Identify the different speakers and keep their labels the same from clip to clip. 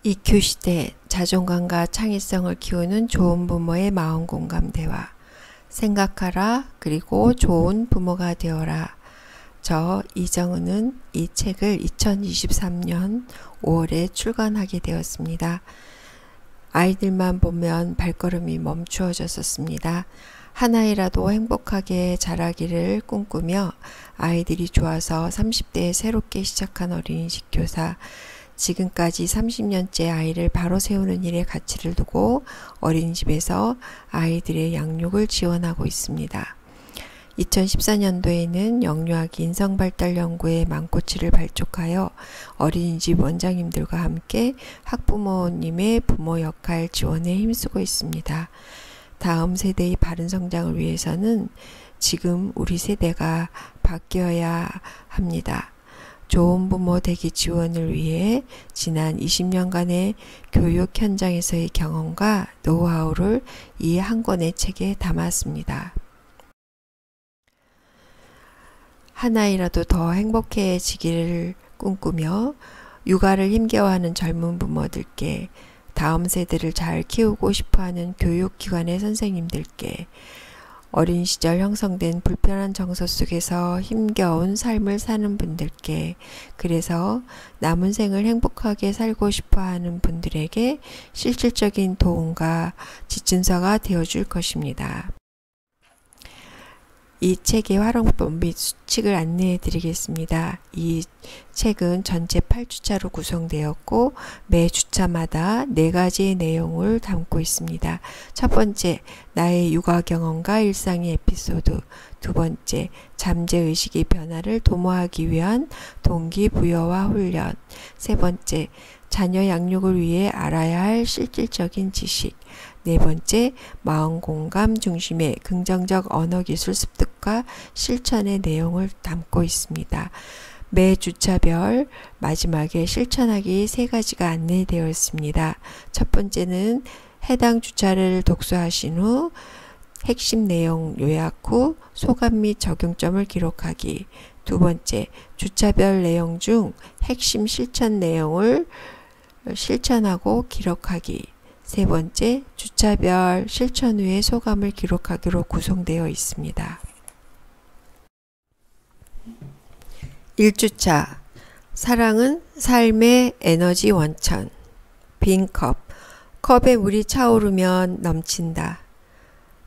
Speaker 1: EQ 시대 자존감과 창의성을 키우는 좋은 부모의 마음 공감 대화. 생각하라 그리고 좋은 부모가 되어라. 저 이정은은 이 책을 2023년 5월에 출간하게 되었습니다. 아이들만 보면 발걸음이 멈추어졌었습니다. 하나이라도 행복하게 자라기를 꿈꾸며 아이들이 좋아서 30대에 새롭게 시작한 어린이집 교사. 지금까지 30년째 아이를 바로 세우는 일에 가치를 두고 어린이집에서 아이들의 양육을 지원하고 있습니다. 2014년도에는 영유아기 인성발달연구의 망꼬치를 발족하여 어린이집 원장님들과 함께 학부모님의 부모 역할 지원에 힘쓰고 있습니다. 다음 세대의 바른 성장을 위해서는 지금 우리 세대가 바뀌어야 합니다. 좋은 부모 되기 지원을 위해 지난 20년간의 교육 현장에서의 경험과 노하우를 이 한 권의 책에 담았습니다. 하나이라도 더 행복해지기를 꿈꾸며 육아를 힘겨워하는 젊은 부모들께, 다음 세대를 잘 키우고 싶어하는 교육기관의 선생님들께, 어린 시절 형성된 불편한 정서 속에서 힘겨운 삶을 사는 분들께, 그래서 남은 생을 행복하게 살고 싶어하는 분들에게 실질적인 도움과 지침서가 되어줄 것입니다. 이 책의 활용법 및 수칙을 안내해 드리겠습니다. 이 책은 전체 8주차로 구성되었고 매 주차마다 4가지의 내용을 담고 있습니다. 첫 번째, 나의 육아 경험과 일상의 에피소드. 두 번째, 잠재의식의 변화를 도모하기 위한 동기부여와 훈련. 세 번째, 자녀 양육을 위해 알아야 할 실질적인 지식. 네 번째, 마음 공감 중심의 긍정적 언어기술 습득과 실천의 내용을 담고 있습니다. 매 주차별 마지막에 실천하기 3가지가 안내되어 있습니다. 첫 번째는 해당 주차를 독서하신 후 핵심 내용 요약 후 소감 및 적용점을 기록하기. 두 번째, 주차별 내용 중 핵심 실천 내용을 실천하고 기록하기. 세 번째, 주차별 실천 후의 소감을 기록하기로 구성되어 있습니다. 1주차, 사랑은 삶의 에너지 원천. 빈 컵, 컵에 물이 차오르면 넘친다.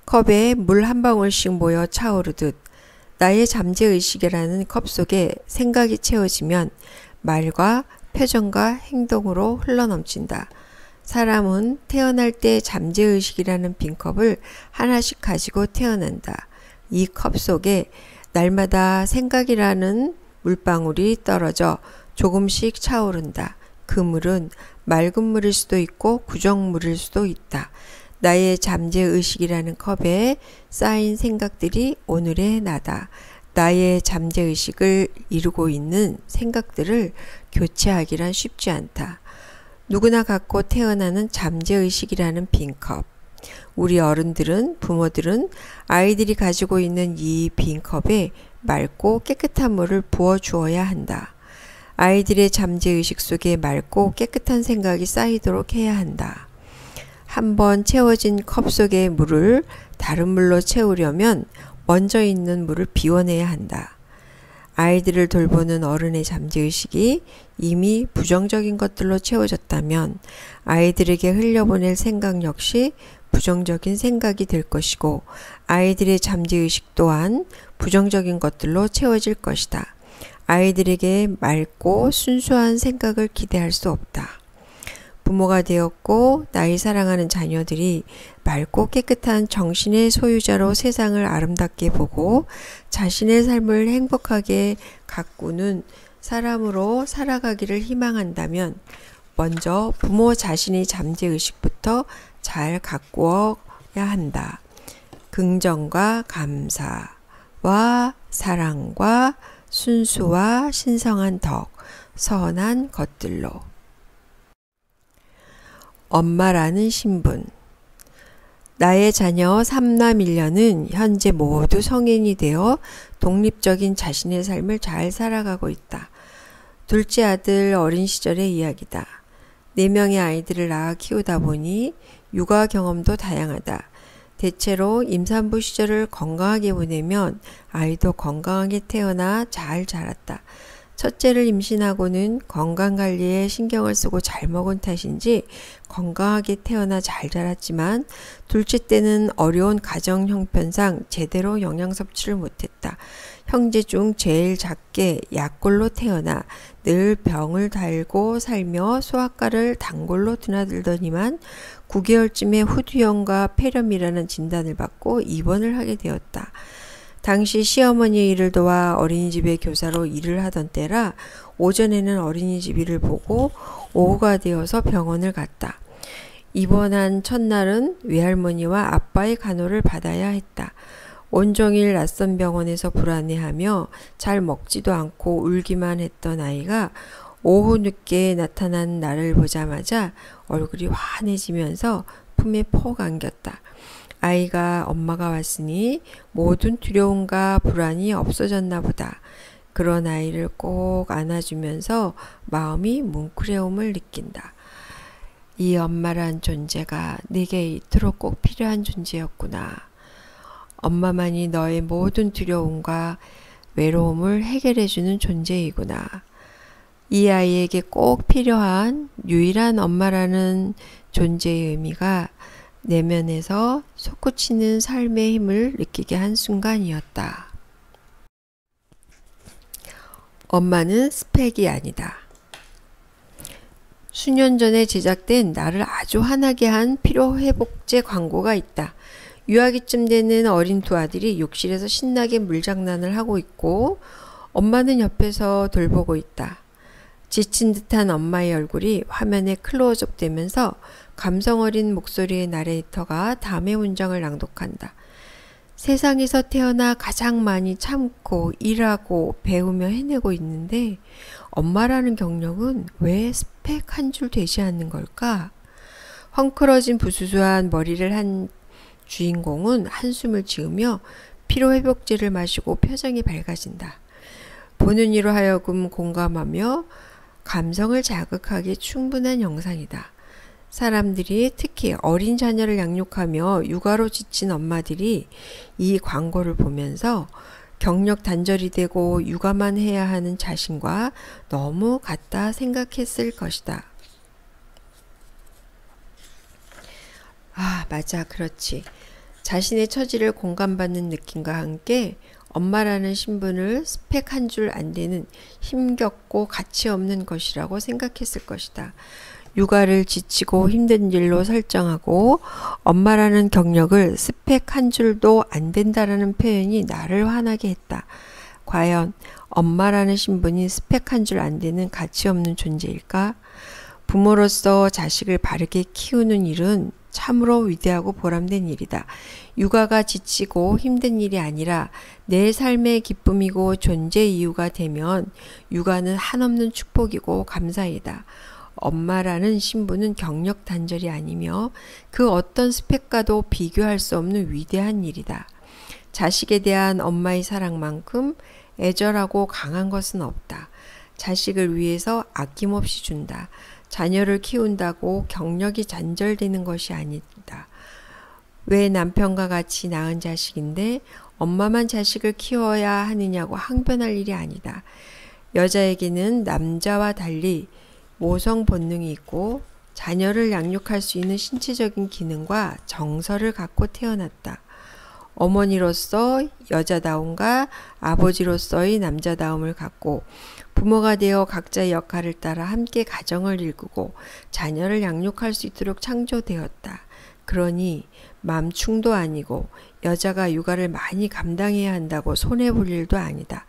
Speaker 1: 컵에 물 한 방울씩 모여 차오르듯 나의 잠재의식이라는 컵 속에 생각이 채워지면 말과 표정과 행동으로 흘러넘친다. 사람은 태어날 때 잠재의식이라는 빈컵을 하나씩 가지고 태어난다. 이 컵 속에 날마다 생각이라는 물방울이 떨어져 조금씩 차오른다. 그 물은 맑은 물일 수도 있고 구정물일 수도 있다. 나의 잠재의식이라는 컵에 쌓인 생각들이 오늘의 나다. 나의 잠재의식을 이루고 있는 생각들을 교체하기란 쉽지 않다. 누구나 갖고 태어나는 잠재의식이라는 빈컵. 우리 어른들은, 부모들은 아이들이 가지고 있는 이 빈컵에 맑고 깨끗한 물을 부어주어야 한다. 아이들의 잠재의식 속에 맑고 깨끗한 생각이 쌓이도록 해야 한다. 한번 채워진 컵 속의 물을 다른 물로 채우려면 먼저 있는 물을 비워내야 한다. 아이들을 돌보는 어른의 잠재의식이 이미 부정적인 것들로 채워졌다면 아이들에게 흘려보낼 생각 역시 부정적인 생각이 될 것이고, 아이들의 잠재의식 또한 부정적인 것들로 채워질 것이다. 아이들에게 맑고 순수한 생각을 기대할 수 없다. 부모가 되었고 나의 사랑하는 자녀들이 맑고 깨끗한 정신의 소유자로 세상을 아름답게 보고 자신의 삶을 행복하게 가꾸는 사람으로 살아가기를 희망한다면 먼저 부모 자신의 잠재의식부터 잘 가꾸어야 한다. 긍정과 감사와 사랑과 순수와 신성한 덕, 선한 것들로. 엄마라는 신분. 나의 자녀 3남 1녀는 현재 모두 성인이 되어 독립적인 자신의 삶을 잘 살아가고 있다. 둘째 아들 어린 시절의 이야기다. 4명의 아이들을 낳아 키우다 보니 육아 경험도 다양하다. 대체로 임산부 시절을 건강하게 보내면 아이도 건강하게 태어나 잘 자랐다. 첫째를 임신하고는 건강관리에 신경을 쓰고 잘 먹은 탓인지 건강하게 태어나 잘 자랐지만 둘째 때는 어려운 가정 형편상 제대로 영양 섭취를 못했다. 형제 중 제일 작게 약골로 태어나 늘 병을 달고 살며 소아과를 단골로 드나들더니만 9개월쯤에 후두염과 폐렴이라는 진단을 받고 입원을 하게 되었다. 당시 시어머니의 일을 도와 어린이집의 교사로 일을 하던 때라 오전에는 어린이집 일을 보고 오후가 되어서 병원을 갔다. 입원한 첫날은 외할머니와 아빠의 간호를 받아야 했다. 온종일 낯선 병원에서 불안해하며 잘 먹지도 않고 울기만 했던 아이가 오후 늦게 나타난 나를 보자마자 얼굴이 환해지면서 품에 폭 안겼다. 아이가 엄마가 왔으니 모든 두려움과 불안이 없어졌나 보다. 그런 아이를 꼭 안아주면서 마음이 뭉클해옴을 느낀다. 이 엄마란 존재가 내게 이토록 꼭 필요한 존재였구나. 엄마만이 너의 모든 두려움과 외로움을 해결해주는 존재이구나. 이 아이에게 꼭 필요한 유일한 엄마라는 존재의 의미가 내면에서 솟구치는 삶의 힘을 느끼게 한 순간이었다. 엄마는 스펙이 아니다. 수년 전에 제작된 나를 아주 화나게 한 피로회복제 광고가 있다. 유아기쯤 되는 어린 두 아들이 욕실에서 신나게 물장난을 하고 있고 엄마는 옆에서 돌보고 있다. 지친 듯한 엄마의 얼굴이 화면에 클로즈업 되면서 감성 어린 목소리의 나레이터가 다음의 문장을 낭독한다. 세상에서 태어나 가장 많이 참고 일하고 배우며 해내고 있는데 엄마라는 경력은 왜 스펙 한 줄 되지 않는 걸까? 헝클어진 부수수한 머리를 한 주인공은 한숨을 지으며 피로회복제를 마시고 표정이 밝아진다. 보는 이로 하여금 공감하며 감성을 자극하기에 충분한 영상이다. 사람들이 특히 어린 자녀를 양육하며 육아로 지친 엄마들이 이 광고를 보면서 경력 단절이 되고 육아만 해야 하는 자신과 너무 같다 생각했을 것이다. 아, 맞아, 그렇지. 자신의 처지를 공감받는 느낌과 함께 엄마라는 신분을 스펙 한 줄 안 되는 힘겹고 가치 없는 것이라고 생각했을 것이다. 육아를 지치고 힘든 일로 설정하고 엄마라는 경력을 스펙 한 줄도 안 된다라는 표현이 나를 화나게 했다. 과연 엄마라는 신분이 스펙 한 줄 안 되는 가치 없는 존재일까? 부모로서 자식을 바르게 키우는 일은 참으로 위대하고 보람된 일이다. 육아가 지치고 힘든 일이 아니라 내 삶의 기쁨이고 존재 이유가 되면 육아는 한없는 축복이고 감사이다. 엄마라는 신분은 경력 단절이 아니며 그 어떤 스펙과도 비교할 수 없는 위대한 일이다. 자식에 대한 엄마의 사랑만큼 애절하고 강한 것은 없다. 자식을 위해서 아낌없이 준다. 자녀를 키운다고 경력이 단절되는 것이 아니다. 왜 남편과 같이 낳은 자식인데 엄마만 자식을 키워야 하느냐고 항변할 일이 아니다. 여자에게는 남자와 달리 모성 본능이 있고 자녀를 양육할 수 있는 신체적인 기능과 정서를 갖고 태어났다. 어머니로서 여자다움과 아버지로서의 남자다움을 갖고 부모가 되어 각자의 역할을 따라 함께 가정을 일구고 자녀를 양육할 수 있도록 창조되었다. 그러니 맘충도 아니고 여자가 육아를 많이 감당해야 한다고 손해볼 일도 아니다.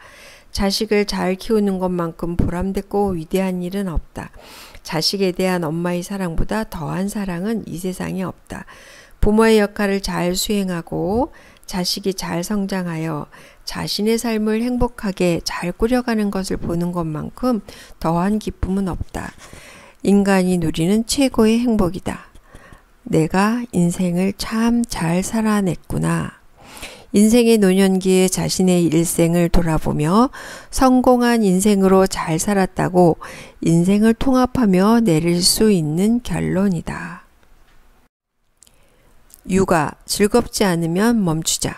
Speaker 1: 자식을 잘 키우는 것만큼 보람되고 위대한 일은 없다. 자식에 대한 엄마의 사랑보다 더한 사랑은 이 세상에 없다. 부모의 역할을 잘 수행하고 자식이 잘 성장하여 자신의 삶을 행복하게 잘 꾸려가는 것을 보는 것만큼 더한 기쁨은 없다. 인간이 누리는 최고의 행복이다. 내가 인생을 참 잘 살아냈구나. 인생의 노년기에 자신의 일생을 돌아보며 성공한 인생으로 잘 살았다고 인생을 통합하며 내릴 수 있는 결론이다. 육아, 즐겁지 않으면 멈추자.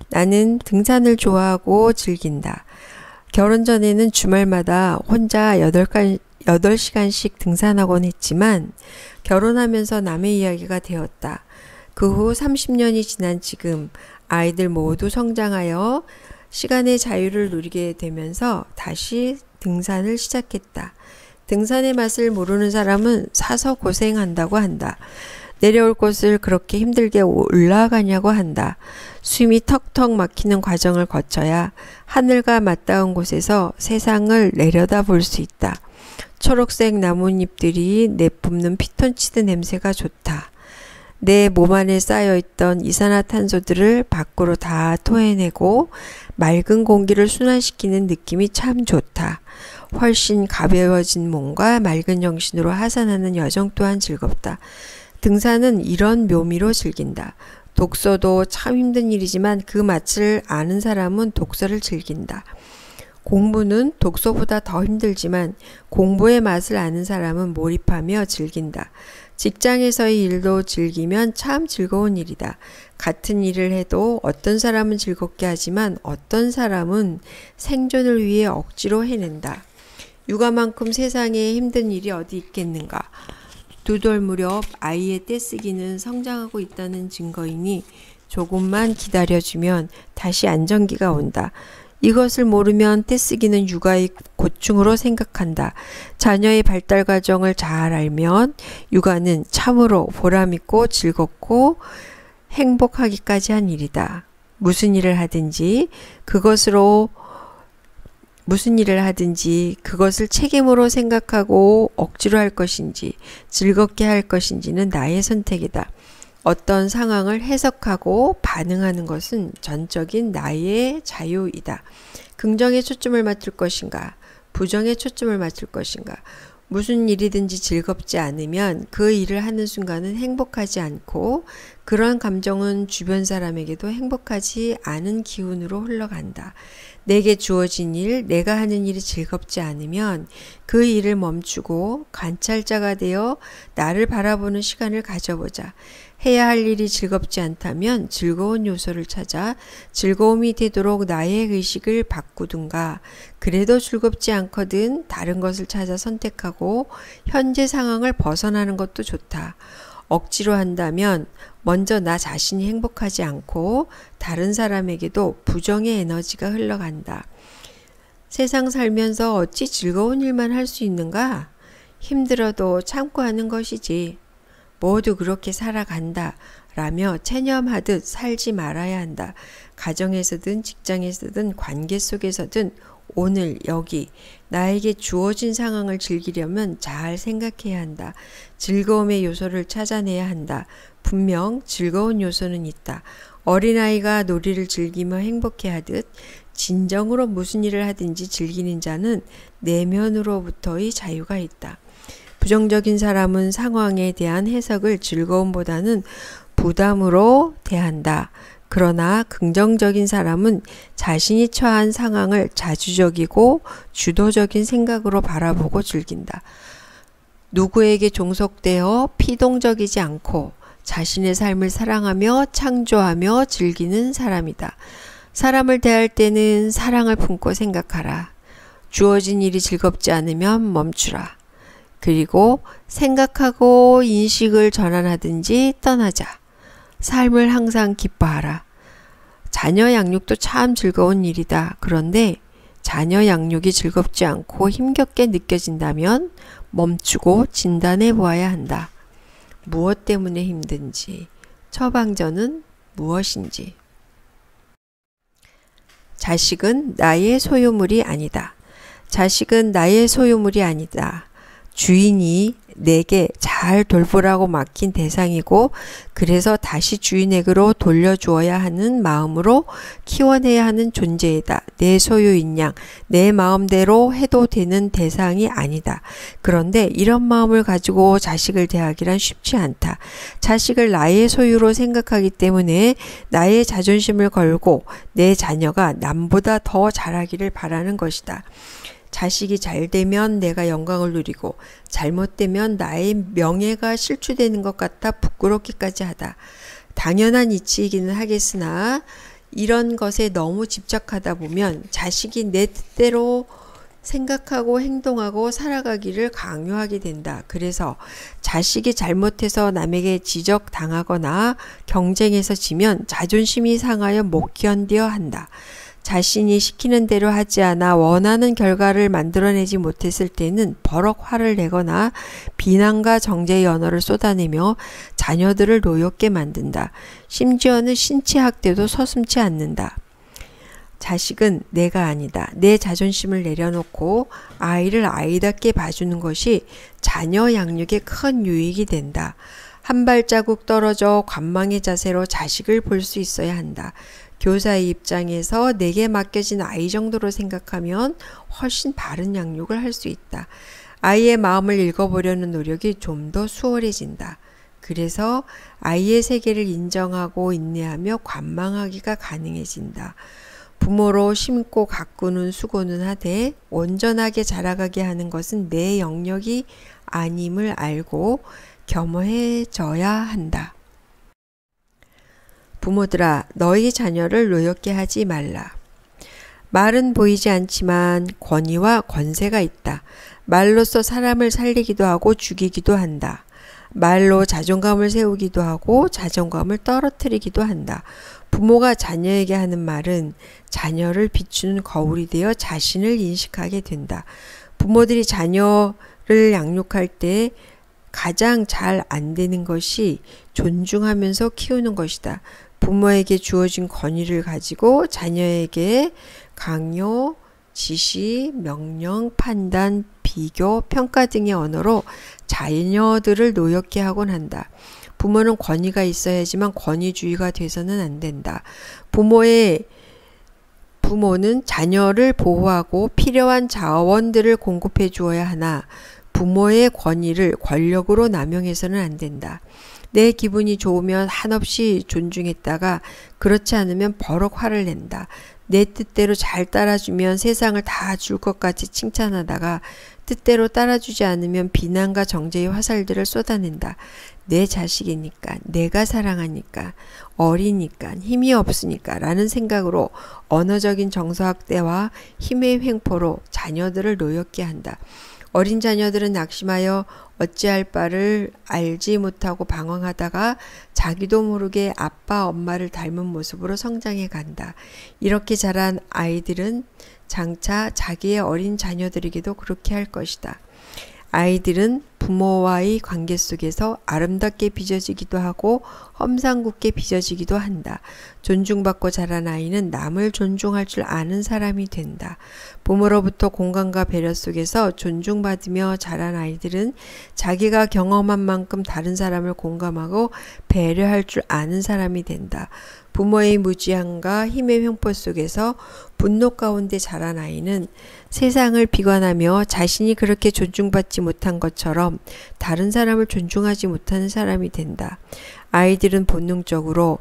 Speaker 1: 나는 등산을 좋아하고 즐긴다. 결혼 전에는 주말마다 혼자 8시간씩 등산하곤 했지만 결혼하면서 남의 이야기가 되었다. 그 후 30년이 지난 지금 아이들 모두 성장하여 시간의 자유를 누리게 되면서 다시 등산을 시작했다. 등산의 맛을 모르는 사람은 사서 고생한다고 한다. 내려올 곳을 그렇게 힘들게 올라가냐고 한다. 숨이 턱턱 막히는 과정을 거쳐야 하늘과 맞닿은 곳에서 세상을 내려다볼 수 있다. 초록색 나뭇잎들이 내뿜는 피톤치드 냄새가 좋다. 내 몸 안에 쌓여있던 이산화탄소들을 밖으로 다 토해내고 맑은 공기를 순환시키는 느낌이 참 좋다. 훨씬 가벼워진 몸과 맑은 정신으로 하산하는 여정 또한 즐겁다. 등산은 이런 묘미로 즐긴다. 독서도 참 힘든 일이지만 그 맛을 아는 사람은 독서를 즐긴다. 공부는 독서보다 더 힘들지만 공부의 맛을 아는 사람은 몰입하며 즐긴다. 직장에서의 일도 즐기면 참 즐거운 일이다. 같은 일을 해도 어떤 사람은 즐겁게 하지만 어떤 사람은 생존을 위해 억지로 해낸다. 육아만큼 세상에 힘든 일이 어디 있겠는가. 2돌 무렵 아이의 떼쓰기는 성장하고 있다는 증거이니 조금만 기다려주면 다시 안정기가 온다. 이것을 모르면 떼쓰기는 육아의 고충으로 생각한다. 자녀의 발달 과정을 잘 알면 육아는 참으로 보람있고 즐겁고 행복하기까지 한 일이다. 무슨 일을 하든지 그것을 책임으로 생각하고 억지로 할 것인지 즐겁게 할 것인지는 나의 선택이다. 어떤 상황을 해석하고 반응하는 것은 전적인 나의 자유이다. 긍정에 초점을 맞출 것인가, 부정에 초점을 맞출 것인가. 무슨 일이든지 즐겁지 않으면 그 일을 하는 순간은 행복하지 않고 그러한 감정은 주변 사람에게도 행복하지 않은 기운으로 흘러간다. 내게 주어진 일, 내가 하는 일이 즐겁지 않으면 그 일을 멈추고 관찰자가 되어 나를 바라보는 시간을 가져보자. 해야 할 일이 즐겁지 않다면 즐거운 요소를 찾아 즐거움이 되도록 나의 의식을 바꾸든가, 그래도 즐겁지 않거든 다른 것을 찾아 선택하고 현재 상황을 벗어나는 것도 좋다. 억지로 한다면 먼저 나 자신이 행복하지 않고 다른 사람에게도 부정의 에너지가 흘러간다. 세상 살면서 어찌 즐거운 일만 할 수 있는가? 힘들어도 참고 하는 것이지. 모두 그렇게 살아간다 라며 체념하듯 살지 말아야 한다. 가정에서든 직장에서든 관계 속에서든 오늘 여기 나에게 주어진 상황을 즐기려면 잘 생각해야 한다. 즐거움의 요소를 찾아내야 한다. 분명 즐거운 요소는 있다. 어린아이가 놀이를 즐기며 행복해하듯 진정으로 무슨 일을 하든지 즐기는 자는 내면으로부터의 자유가 있다. 부정적인 사람은 상황에 대한 해석을 즐거움보다는 부담으로 대한다. 그러나 긍정적인 사람은 자신이 처한 상황을 자주적이고 주도적인 생각으로 바라보고 즐긴다. 누구에게 종속되어 피동적이지 않고 자신의 삶을 사랑하며 창조하며 즐기는 사람이다. 사람을 대할 때는 사랑을 품고 생각하라. 주어진 일이 즐겁지 않으면 멈추라. 그리고 생각하고 인식을 전환하든지 떠나자. 삶을 항상 기뻐하라. 자녀 양육도 참 즐거운 일이다. 그런데 자녀 양육이 즐겁지 않고 힘겹게 느껴진다면 멈추고 진단해 보아야 한다. 무엇 때문에 힘든지, 처방전은 무엇인지. 자식은 나의 소유물이 아니다. 자식은 나의 소유물이 아니다. 주인이 내게 잘 돌보라고 맡긴 대상이고 그래서 다시 주인에게로 돌려주어야 하는 마음으로 키워내야 하는 존재이다. 내 소유인 양, 내 마음대로 해도 되는 대상이 아니다. 그런데 이런 마음을 가지고 자식을 대하기란 쉽지 않다. 자식을 나의 소유로 생각하기 때문에 나의 자존심을 걸고 내 자녀가 남보다 더 잘하기를 바라는 것이다. 자식이 잘 되면 내가 영광을 누리고 잘못되면 나의 명예가 실추되는 것 같아 부끄럽기까지 하다. 당연한 이치이기는 하겠으나 이런 것에 너무 집착하다 보면 자식이 내 뜻대로 생각하고 행동하고 살아가기를 강요하게 된다. 그래서 자식이 잘못해서 남에게 지적당하거나 경쟁에서 지면 자존심이 상하여 못 견뎌 한다. 자신이 시키는 대로 하지 않아 원하는 결과를 만들어내지 못했을 때는 버럭 화를 내거나 비난과 정죄의 언어를 쏟아내며 자녀들을 노엽게 만든다. 심지어는 신체학대도 서슴지 않는다. 자식은 내가 아니다. 내 자존심을 내려놓고 아이를 아이답게 봐주는 것이 자녀 양육에 큰 유익이 된다. 한 발자국 떨어져 관망의 자세로 자식을 볼 수 있어야 한다. 교사의 입장에서 내게 맡겨진 아이 정도로 생각하면 훨씬 바른 양육을 할 수 있다. 아이의 마음을 읽어보려는 노력이 좀 더 수월해진다. 그래서 아이의 세계를 인정하고 인내하며 관망하기가 가능해진다. 부모로 심고 가꾸는 수고는 하되 온전하게 자라가게 하는 것은 내 영역이 아님을 알고 겸허해져야 한다. 부모들아, 너희 자녀를 노엽게 하지 말라. 말은 보이지 않지만 권위와 권세가 있다. 말로써 사람을 살리기도 하고 죽이기도 한다. 말로 자존감을 세우기도 하고 자존감을 떨어뜨리기도 한다. 부모가 자녀에게 하는 말은 자녀를 비추는 거울이 되어 자신을 인식하게 된다. 부모들이 자녀를 양육할 때 가장 잘 안 되는 것이 존중하면서 키우는 것이다. 부모에게 주어진 권위를 가지고 자녀에게 강요, 지시, 명령, 판단, 비교, 평가 등의 언어로 자녀들을 노엽게 하곤 한다. 부모는 권위가 있어야지만 권위주의가 돼서는 안 된다. 부모는 자녀를 보호하고 필요한 자원들을 공급해 주어야 하나 부모의 권위를 권력으로 남용해서는 안 된다. 내 기분이 좋으면 한없이 존중했다가 그렇지 않으면 버럭 화를 낸다. 내 뜻대로 잘 따라주면 세상을 다 줄 것 같이 칭찬하다가 뜻대로 따라주지 않으면 비난과 정죄의 화살들을 쏟아낸다. 내 자식이니까, 내가 사랑하니까, 어리니까, 힘이 없으니까 라는 생각으로 언어적인 정서학대와 힘의 횡포로 자녀들을 노엽게 한다. 어린 자녀들은 낙심하여 어찌할 바를 알지 못하고 방황하다가 자기도 모르게 아빠, 엄마를 닮은 모습으로 성장해 간다. 이렇게 자란 아이들은 장차 자기의 어린 자녀들에게도 그렇게 할 것이다. 아이들은 부모와의 관계 속에서 아름답게 빚어지기도 하고 험상궂게 빚어지기도 한다. 존중받고 자란 아이는 남을 존중할 줄 아는 사람이 된다. 부모로부터 공감과 배려 속에서 존중받으며 자란 아이들은 자기가 경험한 만큼 다른 사람을 공감하고 배려할 줄 아는 사람이 된다. 부모의 무지함과 힘의 횡포 속에서 분노 가운데 자란 아이는 세상을 비관하며 자신이 그렇게 존중받지 못한 것처럼 다른 사람을 존중하지 못하는 사람이 된다. 아이들은 본능적으로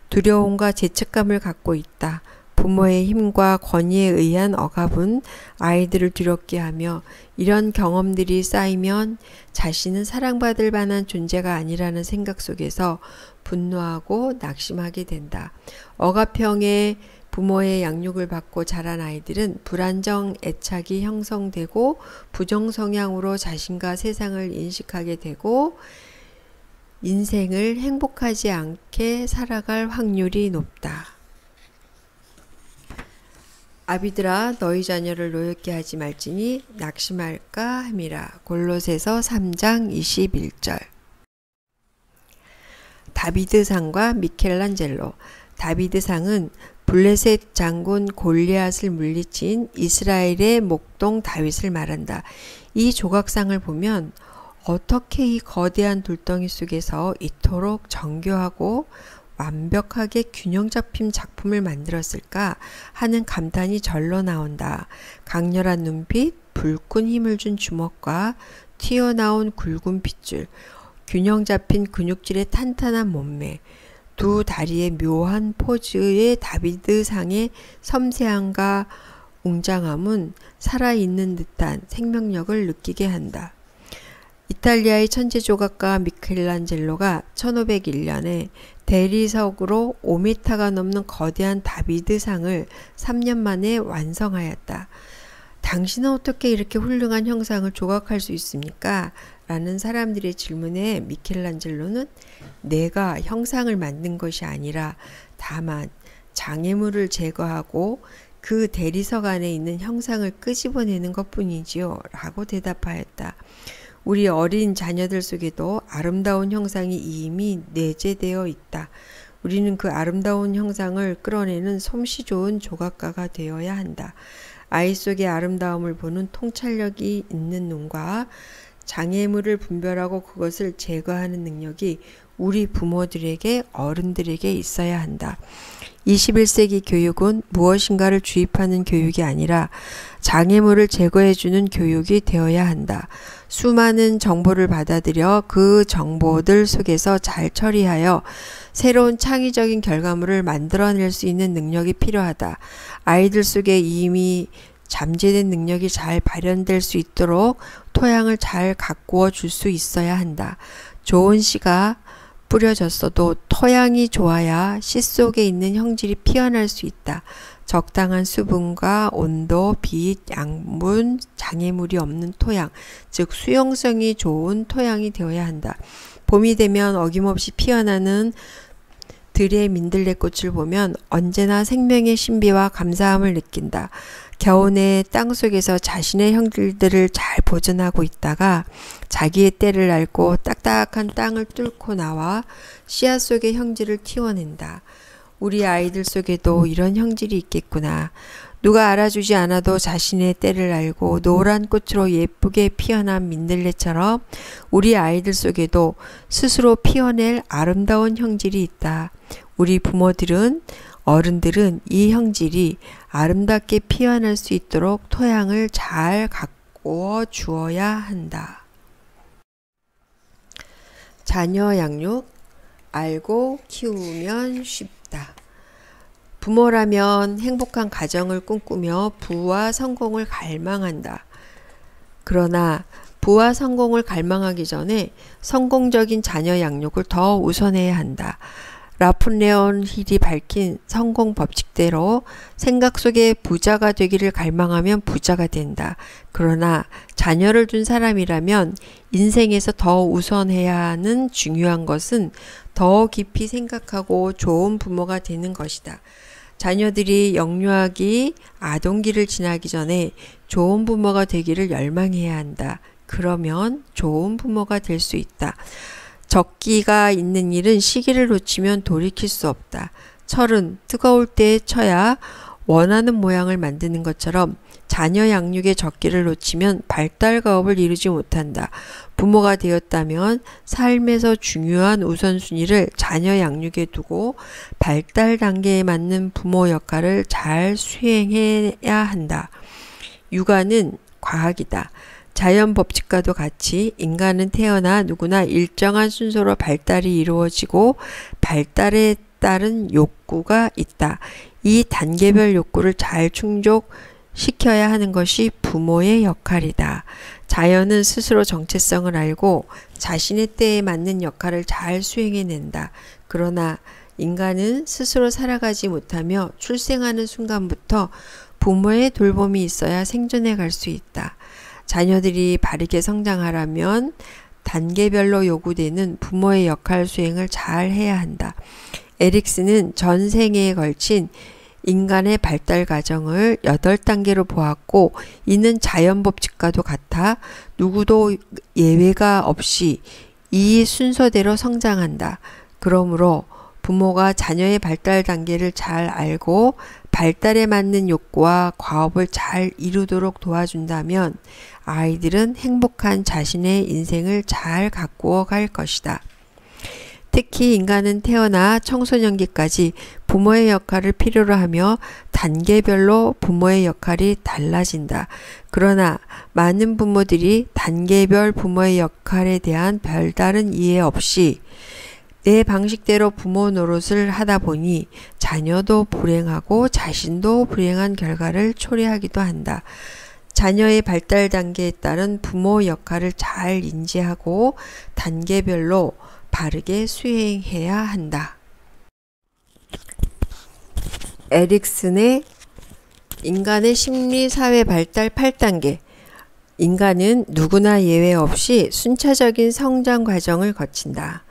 Speaker 1: 두려움과 죄책감을 갖고 있다. 부모의 힘과 권위에 의한 억압은 아이들을 두렵게 하며 이런 경험들이 쌓이면 자신은 사랑받을 만한 존재가 아니라는 생각 속에서 분노하고 낙심하게 된다. 억압형의 부모의 양육을 받고 자란 아이들은 불안정 애착이 형성되고 부정성향으로 자신과 세상을 인식하게 되고 인생을 행복하지 않게 살아갈 확률이 높다. 아비들아 너희 자녀를 노엽게 하지 말지니 낙심할까 함이라. 골로새서 3장 21절. 다비드상과 미켈란젤로. 다비드상은 블레셋 장군 골리앗을 물리친 이스라엘의 목동 다윗을 말한다. 이 조각상을 보면 어떻게 이 거대한 돌덩이 속에서 이토록 정교하고 완벽하게 균형 잡힌 작품을 만들었을까 하는 감탄이 절로 나온다. 강렬한 눈빛, 불끈 힘을 준 주먹과 튀어나온 굵은 핏줄, 균형 잡힌 근육질의 탄탄한 몸매, 두 다리의 묘한 포즈의 다비드상의 섬세함과 웅장함은 살아있는 듯한 생명력을 느끼게 한다. 이탈리아의 천재 조각가 미켈란젤로가 1501년에 대리석으로 5m가 넘는 거대한 다비드상을 3년 만에 완성하였다. 당신은 어떻게 이렇게 훌륭한 형상을 조각할 수 있습니까? 라는 사람들의 질문에 미켈란젤로는 내가 형상을 만든 것이 아니라 다만 장애물을 제거하고 그 대리석 안에 있는 형상을 끄집어내는 것뿐이지요. 라고 대답하였다. 우리 어린 자녀들 속에도 아름다운 형상이 이미 내재되어 있다. 우리는 그 아름다운 형상을 끌어내는 솜씨 좋은 조각가가 되어야 한다. 아이 속의 아름다움을 보는 통찰력이 있는 눈과 장애물을 분별하고 그것을 제거하는 능력이 우리 부모들에게 어른들에게 있어야 한다. 21세기 교육은 무엇인가를 주입하는 교육이 아니라 장애물을 제거해주는 교육이 되어야 한다. 수많은 정보를 받아들여 그 정보들 속에서 잘 처리하여 새로운 창의적인 결과물을 만들어낼 수 있는 능력이 필요하다. 아이들 속에 이미 잠재된 능력이 잘 발현될 수 있도록 토양을 잘 가꾸어 줄 수 있어야 한다. 좋은 씨가 뿌려졌어도 토양이 좋아야 씨 속에 있는 형질이 피어날 수 있다. 적당한 수분과 온도, 빛, 양분, 장애물이 없는 토양, 즉 수용성이 좋은 토양이 되어야 한다. 봄이 되면 어김없이 피어나는 들의 민들레꽃을 보면 언제나 생명의 신비와 감사함을 느낀다. 겨우내 땅속에서 자신의 형질들을 잘 보존하고 있다가 자기의 때를 앓고 딱딱한 땅을 뚫고 나와 씨앗 속의 형질을 틔워낸다. 우리 아이들 속에도 이런 형질이 있겠구나. 누가 알아주지 않아도 자신의 때를 알고 노란 꽃으로 예쁘게 피어난 민들레처럼 우리 아이들 속에도 스스로 피어낼 아름다운 형질이 있다. 우리 부모들은 어른들은 이 형질이 아름답게 피어날 수 있도록 토양을 잘 가꾸어 주어야 한다. 자녀 양육, 알고 키우면 쉽다. 부모라면 행복한 가정을 꿈꾸며 부와 성공을 갈망한다. 그러나 부와 성공을 갈망하기 전에 성공적인 자녀 양육을 더 우선해야 한다. 라푼레온 힐이 밝힌 성공 법칙대로 생각 속에 부자가 되기를 갈망하면 부자가 된다. 그러나 자녀를 둔 사람이라면 인생에서 더 우선해야 하는 중요한 것은 더 깊이 생각하고 좋은 부모가 되는 것이다. 자녀들이 영유아기, 아동기를 지나기 전에 좋은 부모가 되기를 열망해야 한다. 그러면 좋은 부모가 될 수 있다. 적기가 있는 일은 시기를 놓치면 돌이킬 수 없다. 철은 뜨거울 때에 쳐야 원하는 모양을 만드는 것처럼 자녀 양육의 적기를 놓치면 발달 가업을 이루지 못한다. 부모가 되었다면 삶에서 중요한 우선순위를 자녀 양육에 두고 발달 단계에 맞는 부모 역할을 잘 수행해야 한다. 육아는 과학이다. 자연 법칙과도 같이 인간은 태어나 누구나 일정한 순서로 발달이 이루어지고 발달에 따른 욕구가 있다. 이 단계별 욕구를 잘 충족시켜야 하는 것이 부모의 역할이다. 자연은 스스로 정체성을 알고 자신의 때에 맞는 역할을 잘 수행해낸다. 그러나 인간은 스스로 살아가지 못하며 출생하는 순간부터 부모의 돌봄이 있어야 생존해 갈 수 있다. 자녀들이 바르게 성장하려면 단계별로 요구되는 부모의 역할 수행을 잘 해야 한다. 에릭슨은 전 생애에 걸친 인간의 발달 과정을 8단계로 보았고 이는 자연 법칙과도 같아 누구도 예외가 없이 이 순서대로 성장한다. 그러므로 부모가 자녀의 발달 단계를 잘 알고 발달에 맞는 욕구와 과업을 잘 이루도록 도와준다면 아이들은 행복한 자신의 인생을 잘 가꾸어 갈 것이다. 특히 인간은 태어나 청소년기까지 부모의 역할을 필요로 하며 단계별로 부모의 역할이 달라진다. 그러나 많은 부모들이 단계별 부모의 역할에 대한 별다른 이해 없이 내 방식대로 부모 노릇을 하다 보니 자녀도 불행하고 자신도 불행한 결과를 초래하기도 한다. 자녀의 발달 단계에 따른 부모 역할을 잘 인지하고 단계별로 바르게 수행해야 한다. 에릭슨의 인간의 심리 사회 발달 8단계. 인간은 누구나 예외 없이 순차적인 성장 과정을 거친다.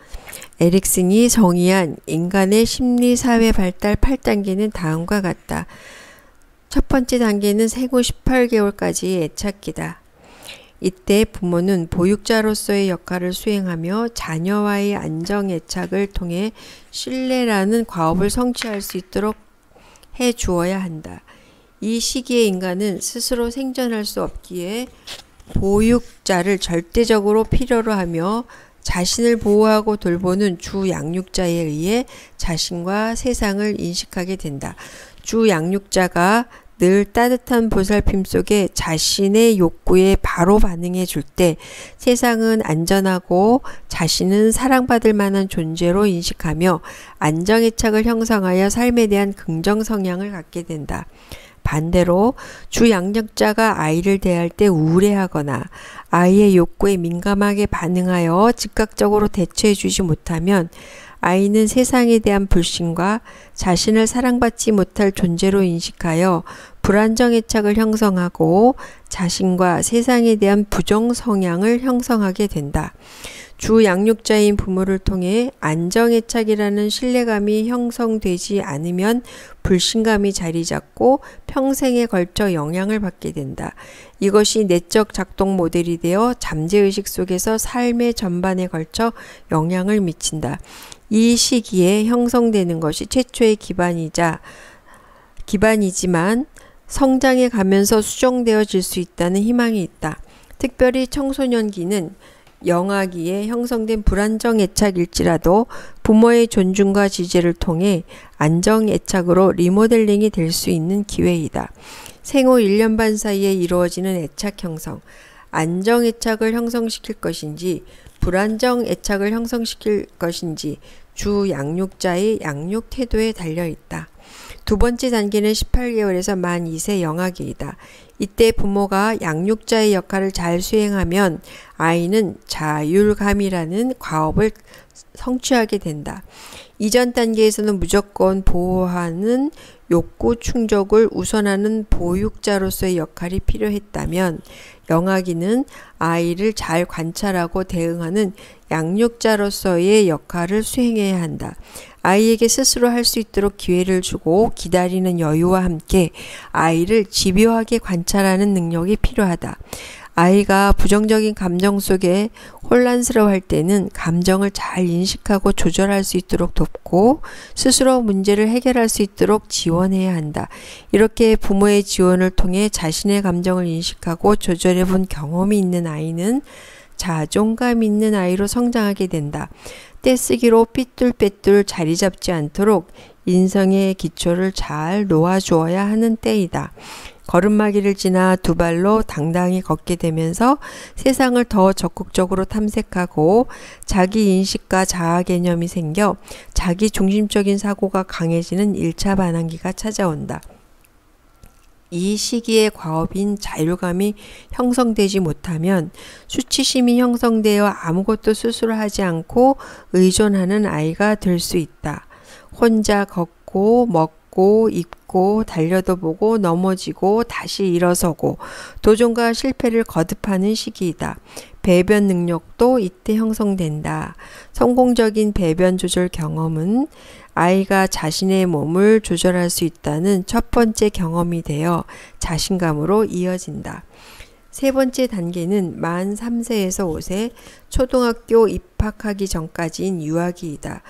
Speaker 1: 에릭슨이 정의한 인간의 심리 사회 발달 8단계는 다음과 같다. 첫 번째 단계는 생후 18개월까지의 애착기다. 이때 부모는 보육자로서의 역할을 수행하며 자녀와의 안정 애착을 통해 신뢰라는 과업을 성취할 수 있도록 해 주어야 한다. 이 시기에 인간은 스스로 생존할 수 없기에 보육자를 절대적으로 필요로 하며 자신을 보호하고 돌보는 주 양육자에 의해 자신과 세상을 인식하게 된다. 주 양육자가 늘 따뜻한 보살핌 속에 자신의 욕구에 바로 반응해 줄 때 세상은 안전하고 자신은 사랑받을 만한 존재로 인식하며 안정애착을 형성하여 삶에 대한 긍정 성향을 갖게 된다. 반대로 주 양육자가 아이를 대할 때 우울해하거나 아이의 욕구에 민감하게 반응하여 즉각적으로 대처해 주지 못하면 아이는 세상에 대한 불신과 자신을 사랑받지 못할 존재로 인식하여 불안정 애착을 형성하고 자신과 세상에 대한 부정 성향을 형성하게 된다. 주 양육자인 부모를 통해 안정애착이라는 신뢰감이 형성되지 않으면 불신감이 자리 잡고 평생에 걸쳐 영향을 받게 된다. 이것이 내적 작동 모델이 되어 잠재의식 속에서 삶의 전반에 걸쳐 영향을 미친다. 이 시기에 형성되는 것이 최초의 기반이지만 성장해 가면서 수정되어질 수 있다는 희망이 있다. 특별히 청소년기는 영아기에 형성된 불안정 애착일지라도 부모의 존중과 지지를 통해 안정 애착으로 리모델링이 될 수 있는 기회이다. 생후 1년 반 사이에 이루어지는 애착 형성, 안정 애착을 형성시킬 것인지 불안정 애착을 형성시킬 것인지 주 양육자의 양육 태도에 달려 있다. 두 번째 단계는 18개월에서 만 2세 영아기이다. 이때 부모가 양육자의 역할을 잘 수행하면 아이는 자율감이라는 과업을 성취하게 된다. 이전 단계에서는 무조건 보호하는 욕구 충족을 우선하는 보육자로서의 역할이 필요했다면 영아기는 아이를 잘 관찰하고 대응하는 양육자로서의 역할을 수행해야 한다. 아이에게 스스로 할 수 있도록 기회를 주고 기다리는 여유와 함께 아이를 집요하게 관찰하는 능력이 필요하다. 아이가 부정적인 감정 속에 혼란스러워할 때는 감정을 잘 인식하고 조절할 수 있도록 돕고 스스로 문제를 해결할 수 있도록 지원해야 한다. 이렇게 부모의 지원을 통해 자신의 감정을 인식하고 조절해 본 경험이 있는 아이는 자존감 있는 아이로 성장하게 된다. 떼쓰기로 삐뚤빼뚤 자리 잡지 않도록 인성의 기초를 잘 놓아주어야 하는 때이다. 걸음마기를 지나 두 발로 당당히 걷게 되면서 세상을 더 적극적으로 탐색하고 자기 인식과 자아 개념이 생겨 자기 중심적인 사고가 강해지는 1차 반항기가 찾아온다. 이 시기에 과업인 자율감이 형성되지 못하면 수치심이 형성되어 아무것도 스스로 하지 않고 의존하는 아이가 될 수 있다. 혼자 걷고 먹고 입고 달려도 보고 넘어지고 다시 일어서고 도전과 실패를 거듭하는 시기이다. 배변 능력도 이때 형성된다. 성공적인 배변 조절 경험은 아이가 자신의 몸을 조절할 수 있다는 첫 번째 경험이 되어 자신감으로 이어진다. 세 번째 단계는 만 3세에서 5세 초등학교 입학하기 전까지인 유아기이다.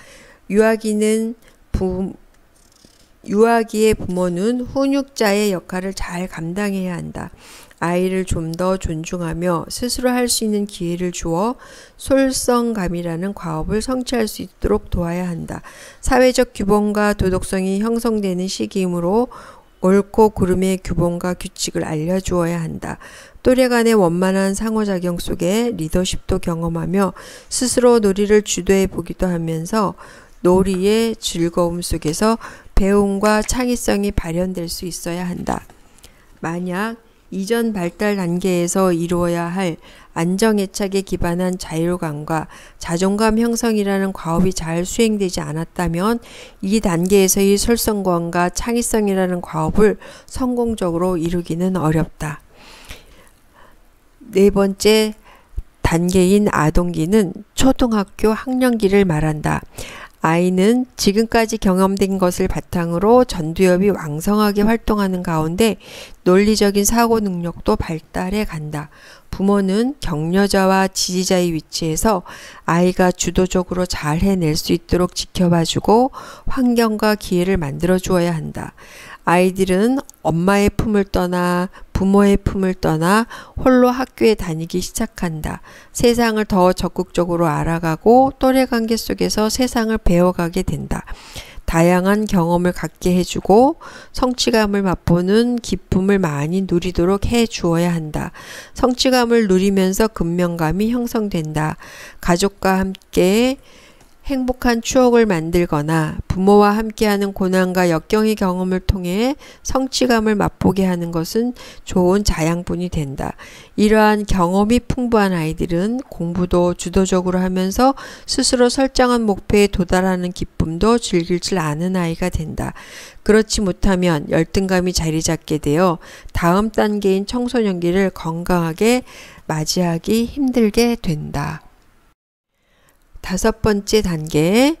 Speaker 1: 유아기의 부모는 훈육자의 역할을 잘 감당해야 한다. 아이를 좀 더 존중하며 스스로 할 수 있는 기회를 주어 솔성감이라는 과업을 성취할 수 있도록 도와야 한다. 사회적 규범과 도덕성이 형성되는 시기이므로 옳고 그름의 규범과 규칙을 알려주어야 한다. 또래 간의 원만한 상호작용 속에 리더십도 경험하며 스스로 놀이를 주도해 보기도 하면서 놀이의 즐거움 속에서 배움과 창의성이 발현될 수 있어야 한다. 만약 이전 발달 단계에서 이루어야 할 안정애착에 기반한 자율감과 자존감 형성이라는 과업이 잘 수행되지 않았다면 이 단계에서의 솔선감과 창의성이라는 과업을 성공적으로 이루기는 어렵다. 네 번째 단계인 아동기는 초등학교 학년기를 말한다. 아이는 지금까지 경험된 것을 바탕으로 전두엽이 왕성하게 활동하는 가운데 논리적인 사고 능력도 발달해 간다. 부모는 격려자와 지지자의 위치에서 아이가 주도적으로 잘 해낼 수 있도록 지켜봐주고 환경과 기회를 만들어 주어야 한다. 아이들은 엄마의 품을 떠나 부모의 품을 떠나 홀로 학교에 다니기 시작한다. 세상을 더 적극적으로 알아가고 또래 관계 속에서 세상을 배워가게 된다. 다양한 경험을 갖게 해주고 성취감을 맛보는 기쁨을 많이 누리도록 해주어야 한다. 성취감을 누리면서 근면감이 형성된다. 가족과 함께 행복한 추억을 만들거나 부모와 함께하는 고난과 역경의 경험을 통해 성취감을 맛보게 하는 것은 좋은 자양분이 된다. 이러한 경험이 풍부한 아이들은 공부도 주도적으로 하면서 스스로 설정한 목표에 도달하는 기쁨도 즐길 줄 아는 아이가 된다. 그렇지 못하면 열등감이 자리 잡게 되어 다음 단계인 청소년기를 건강하게 맞이하기 힘들게 된다. 다섯 번째 단계,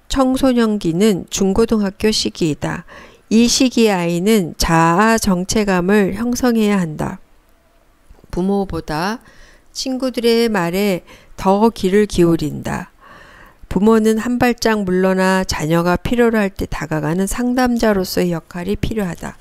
Speaker 1: 청소년기는 중고등학교 시기이다. 이 시기의 아이는 자아 정체감을 형성해야 한다. 부모보다 친구들의 말에 더 귀를 기울인다. 부모는 한 발짝 물러나 자녀가 필요로 할 때 다가가는 상담자로서의 역할이 필요하다.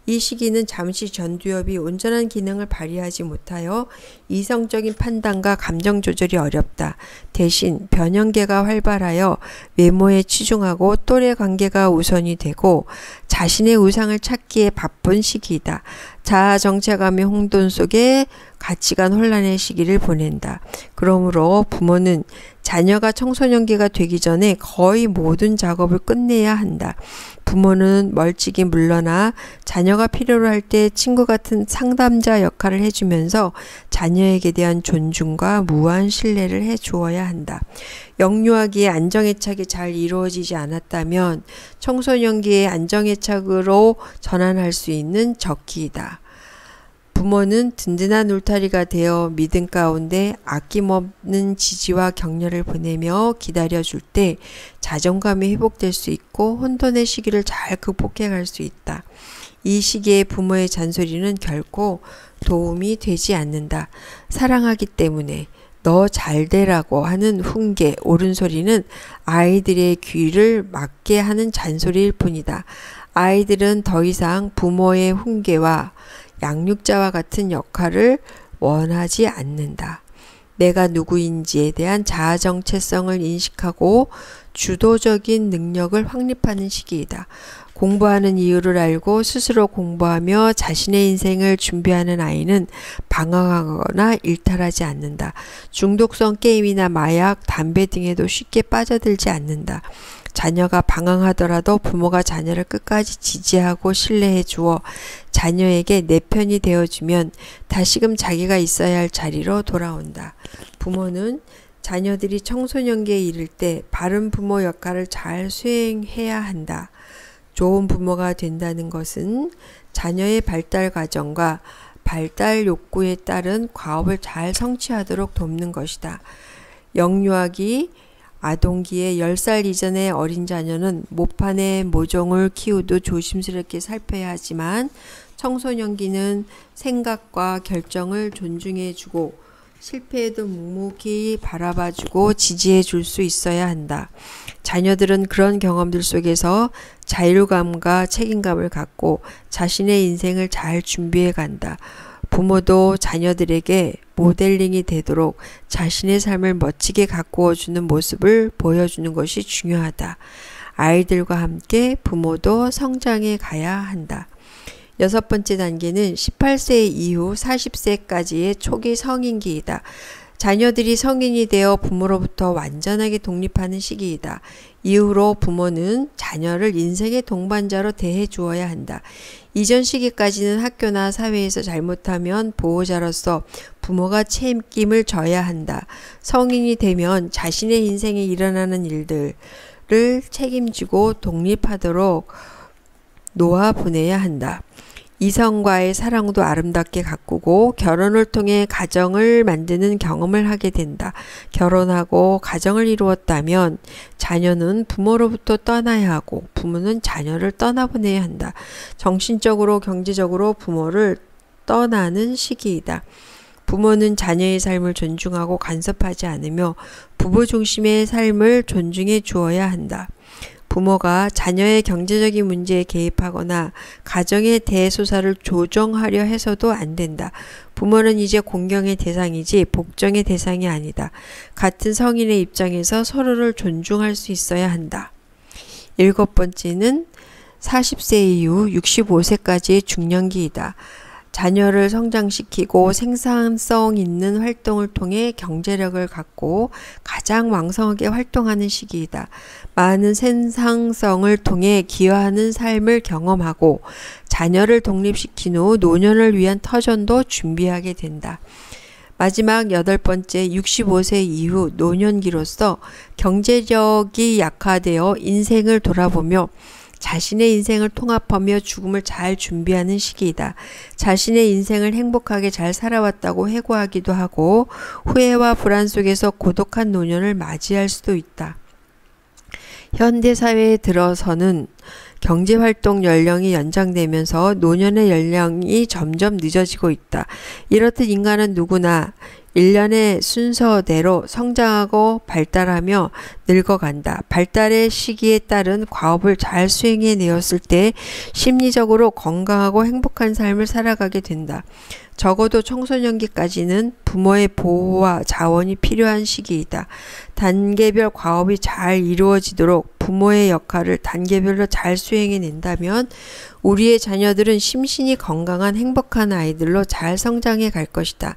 Speaker 1: 이 시기는 잠시 전두엽이 온전한 기능을 발휘하지 못하여 이성적인 판단과 감정 조절이 어렵다. 대신 변형계가 활발하여 외모에 치중하고 또래 관계가 우선이 되고 자신의 우상을 찾기에 바쁜 시기이다. 자아 정체감의 혼돈 속에 가치관 혼란의 시기를 보낸다. 그러므로 부모는 자녀가 청소년기가 되기 전에 거의 모든 작업을 끝내야 한다. 부모는 멀찍이 물러나 자녀가 필요로 할 때 친구 같은 상담자 역할을 해주면서 자녀에게 대한 존중과 무한 신뢰를 해주어야 한다. 영유아기의 안정애착이 잘 이루어지지 않았다면 청소년기의 안정애착으로 전환할 수 있는 적기이다. 부모는 든든한 울타리가 되어 믿음 가운데 아낌없는 지지와 격려를 보내며 기다려줄 때 자존감이 회복될 수 있고 혼돈의 시기를 잘 극복해 갈 수 있다. 이 시기에 부모의 잔소리는 결코 도움이 되지 않는다. 사랑하기 때문에 너 잘되라고 하는 훈계, 옳은 소리는 아이들의 귀를 막게 하는 잔소리일 뿐이다. 아이들은 더 이상 부모의 훈계와 양육자와 같은 역할을 원하지 않는다. 내가 누구인지에 대한 자아 정체성을 인식하고 주도적인 능력을 확립하는 시기이다. 공부하는 이유를 알고 스스로 공부하며 자신의 인생을 준비하는 아이는 방황하거나 일탈하지 않는다. 중독성 게임이나 마약, 담배 등에도 쉽게 빠져들지 않는다. 자녀가 방황하더라도 부모가 자녀를 끝까지 지지하고 신뢰해 주어 자녀에게 내 편이 되어주면 다시금 자기가 있어야 할 자리로 돌아온다. 부모는 자녀들이 청소년기에 이를 때 바른 부모 역할을 잘 수행해야 한다. 좋은 부모가 된다는 것은 자녀의 발달 과정과 발달 욕구에 따른 과업을 잘 성취하도록 돕는 것이다. 영유아기, 아동기의 10살 이전의 어린 자녀는 모판의 모종을 키우도 조심스럽게 살펴야 하지만 청소년기는 생각과 결정을 존중해주고 실패해도 묵묵히 바라봐주고 지지해줄 수 있어야 한다. 자녀들은 그런 경험들 속에서 자율감과 책임감을 갖고 자신의 인생을 잘 준비해 간다. 부모도 자녀들에게 모델링이 되도록 자신의 삶을 멋지게 가꾸어주는 모습을 보여주는 것이 중요하다. 아이들과 함께 부모도 성장해 가야 한다. 6번째 단계는 18세 이후 40세까지의 초기 성인기이다. 자녀들이 성인이 되어 부모로부터 완전하게 독립하는 시기이다. 이후로 부모는 자녀를 인생의 동반자로 대해 주어야 한다. 이전 시기까지는 학교나 사회에서 잘못하면 보호자로서 부모가 책임을 져야 한다. 성인이 되면 자신의 인생에 일어나는 일들을 책임지고 독립하도록 놓아보내야 한다. 이성과의 사랑도 아름답게 가꾸고 결혼을 통해 가정을 만드는 경험을 하게 된다. 결혼하고 가정을 이루었다면 자녀는 부모로부터 떠나야 하고 부모는 자녀를 떠나보내야 한다. 정신적으로 경제적으로 부모를 떠나는 시기이다. 부모는 자녀의 삶을 존중하고 간섭하지 않으며 부부 중심의 삶을 존중해 주어야 한다. 부모가 자녀의 경제적인 문제에 개입하거나 가정의 대소사를 조정하려 해서도 안 된다. 부모는 이제 공경의 대상이지 복종의 대상이 아니다. 같은 성인의 입장에서 서로를 존중할 수 있어야 한다. 7번째는 40세 이후 65세까지의 중년기이다. 자녀를 성장시키고 생산성 있는 활동을 통해 경제력을 갖고 가장 왕성하게 활동하는 시기이다. 많은 생산성을 통해 기여하는 삶을 경험하고 자녀를 독립시킨 후 노년을 위한 터전도 준비하게 된다. 마지막 8번째 65세 이후 노년기로서 경제력이 약화되어 인생을 돌아보며 자신의 인생을 통합하며 죽음을 잘 준비하는 시기이다. 자신의 인생을 행복하게 잘 살아왔다고 회고하기도 하고 후회와 불안 속에서 고독한 노년을 맞이할 수도 있다. 현대사회에 들어서는 경제활동 연령이 연장되면서 노년의 연령이 점점 늦어지고 있다. 이렇듯 인간은 누구나 일련의 순서대로 성장하고 발달하며 늙어간다. 발달의 시기에 따른 과업을 잘 수행해내었을 때 심리적으로 건강하고 행복한 삶을 살아가게 된다. 적어도 청소년기까지는 부모의 보호와 자원이 필요한 시기이다. 단계별 과업이 잘 이루어지도록 부모의 역할을 단계별로 잘 수행해낸다면 우리의 자녀들은 심신이 건강한 행복한 아이들로 잘 성장해 갈 것이다.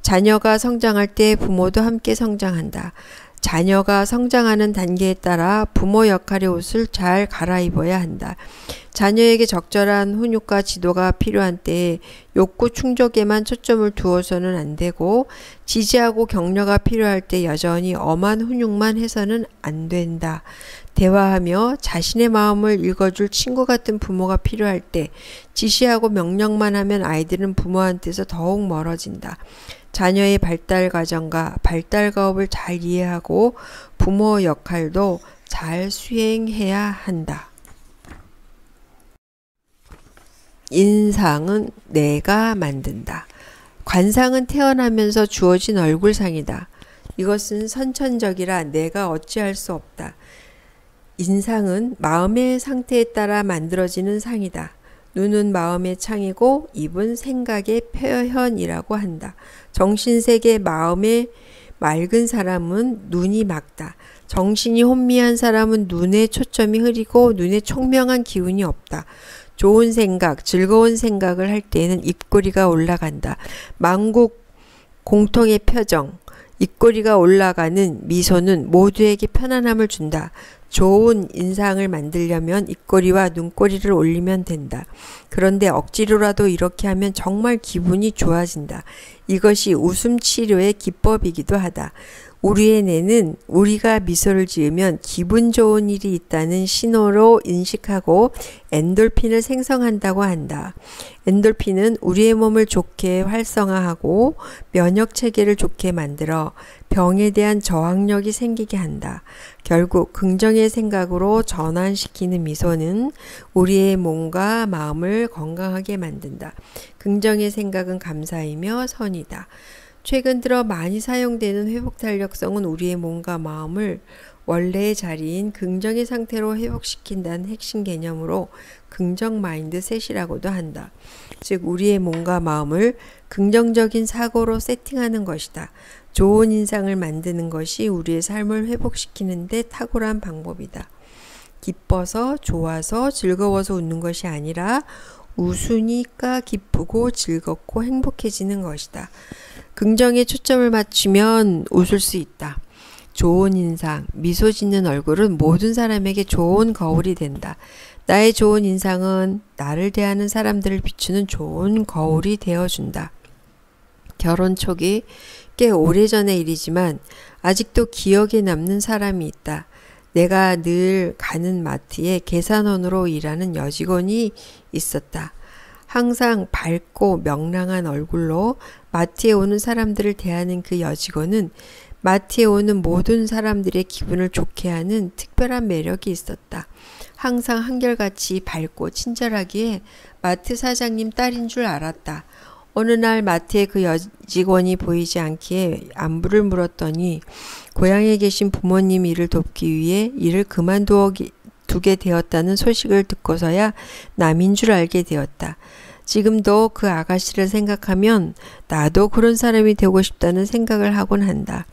Speaker 1: 자녀가 성장할 때 부모도 함께 성장한다. 자녀가 성장하는 단계에 따라 부모 역할의 옷을 잘 갈아입어야 한다. 자녀에게 적절한 훈육과 지도가 필요한 때에 욕구 충족에만 초점을 두어서는 안 되고 지지하고 격려가 필요할 때 여전히 엄한 훈육만 해서는 안 된다. 대화하며 자신의 마음을 읽어줄 친구 같은 부모가 필요할 때 지시하고 명령만 하면 아이들은 부모한테서 더욱 멀어진다. 자녀의 발달 과정과 발달 과업을 잘 이해하고 부모 역할도 잘 수행해야 한다. 인상은 내가 만든다. 관상은 태어나면서 주어진 얼굴상이다. 이것은 선천적이라 내가 어찌할 수 없다. 인상은 마음의 상태에 따라 만들어지는 상이다. 눈은 마음의 창이고 입은 생각의 표현이라고 한다. 정신세계 마음에 맑은 사람은 눈이 맑다. 정신이 혼미한 사람은 눈에 초점이 흐리고 눈에 총명한 기운이 없다. 좋은 생각, 즐거운 생각을 할 때에는 입꼬리가 올라간다. 만국 공통의 표정, 입꼬리가 올라가는 미소는 모두에게 편안함을 준다. 좋은 인상을 만들려면 입꼬리와 눈꼬리를 올리면 된다. 그런데 억지로라도 이렇게 하면 정말 기분이 좋아진다. 이것이 웃음 치료의 기법이기도 하다. 우리의 뇌는 우리가 미소를 지으면 기분 좋은 일이 있다는 신호로 인식하고 엔돌핀을 생성한다고 한다. 엔돌핀은 우리의 몸을 좋게 활성화하고 면역 체계를 좋게 만들어 병에 대한 저항력이 생기게 한다. 결국 긍정의 생각으로 전환시키는 미소는 우리의 몸과 마음을 건강하게 만든다. 긍정의 생각은 감사이며 선이다. 최근 들어 많이 사용되는 회복 탄력성은 우리의 몸과 마음을 원래의 자리인 긍정의 상태로 회복시킨다는 핵심 개념으로 긍정 마인드셋이라고도 한다. 즉 우리의 몸과 마음을 긍정적인 사고로 세팅하는 것이다. 좋은 인상을 만드는 것이 우리의 삶을 회복시키는 데 탁월한 방법이다. 기뻐서, 좋아서, 즐거워서 웃는 것이 아니라 웃으니까 기쁘고 즐겁고 행복해지는 것이다. 긍정에 초점을 맞추면 웃을 수 있다. 좋은 인상, 미소 짓는 얼굴은 모든 사람에게 좋은 거울이 된다. 나의 좋은 인상은 나를 대하는 사람들을 비추는 좋은 거울이 되어준다. 결혼 초기 꽤 오래전의 일이지만 아직도 기억에 남는 사람이 있다. 내가 늘 가는 마트에 계산원으로 일하는 여직원이 있었다. 항상 밝고 명랑한 얼굴로 마트에 오는 사람들을 대하는 그 여직원은 마트에 오는 모든 사람들의 기분을 좋게 하는 특별한 매력이 있었다. 항상 한결같이 밝고 친절하기에 마트 사장님 딸인 줄 알았다. 어느 날 마트에 그 여직원이 보이지 않기에 안부를 물었더니 고향에 계신 부모님 일을 돕기 위해 일을 그만두게 되었다는 소식을 듣고서야 남인 줄 알게 되었다. 지금도 그 아가씨를 생각하면 나도 그런 사람이 되고 싶다는 생각을 하곤 한다.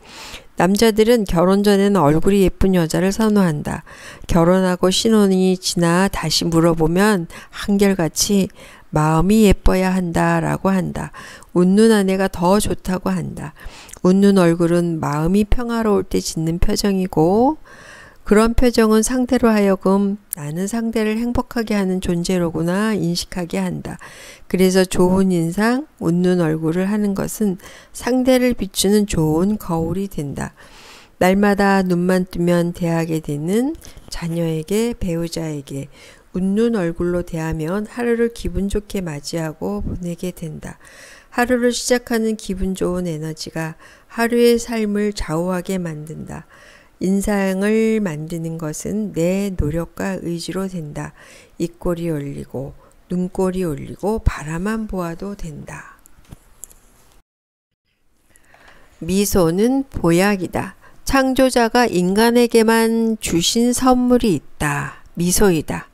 Speaker 1: 남자들은 결혼 전에는 얼굴이 예쁜 여자를 선호한다. 결혼하고 신혼이 지나 다시 물어보면 한결같이 마음이 예뻐야 한다라고 한다. 웃는 아내가 더 좋다고 한다. 웃는 얼굴은 마음이 평화로울 때 짓는 표정이고 그런 표정은 상대로 하여금 나는 상대를 행복하게 하는 존재로구나 인식하게 한다. 그래서 좋은 인상, 웃는 얼굴을 하는 것은 상대를 비추는 좋은 거울이 된다. 날마다 눈만 뜨면 대하게 되는 자녀에게, 배우자에게 웃는 얼굴로 대하면 하루를 기분 좋게 맞이하고 보내게 된다. 하루를 시작하는 기분 좋은 에너지가 하루의 삶을 좌우하게 만든다. 인상을 만드는 것은 내 노력과 의지로 된다. 입꼬리 올리고 눈꼬리 올리고 바라만 보아도 된다. 미소는 보약이다. 창조자가 인간에게만 주신 선물이 있다. 미소이다.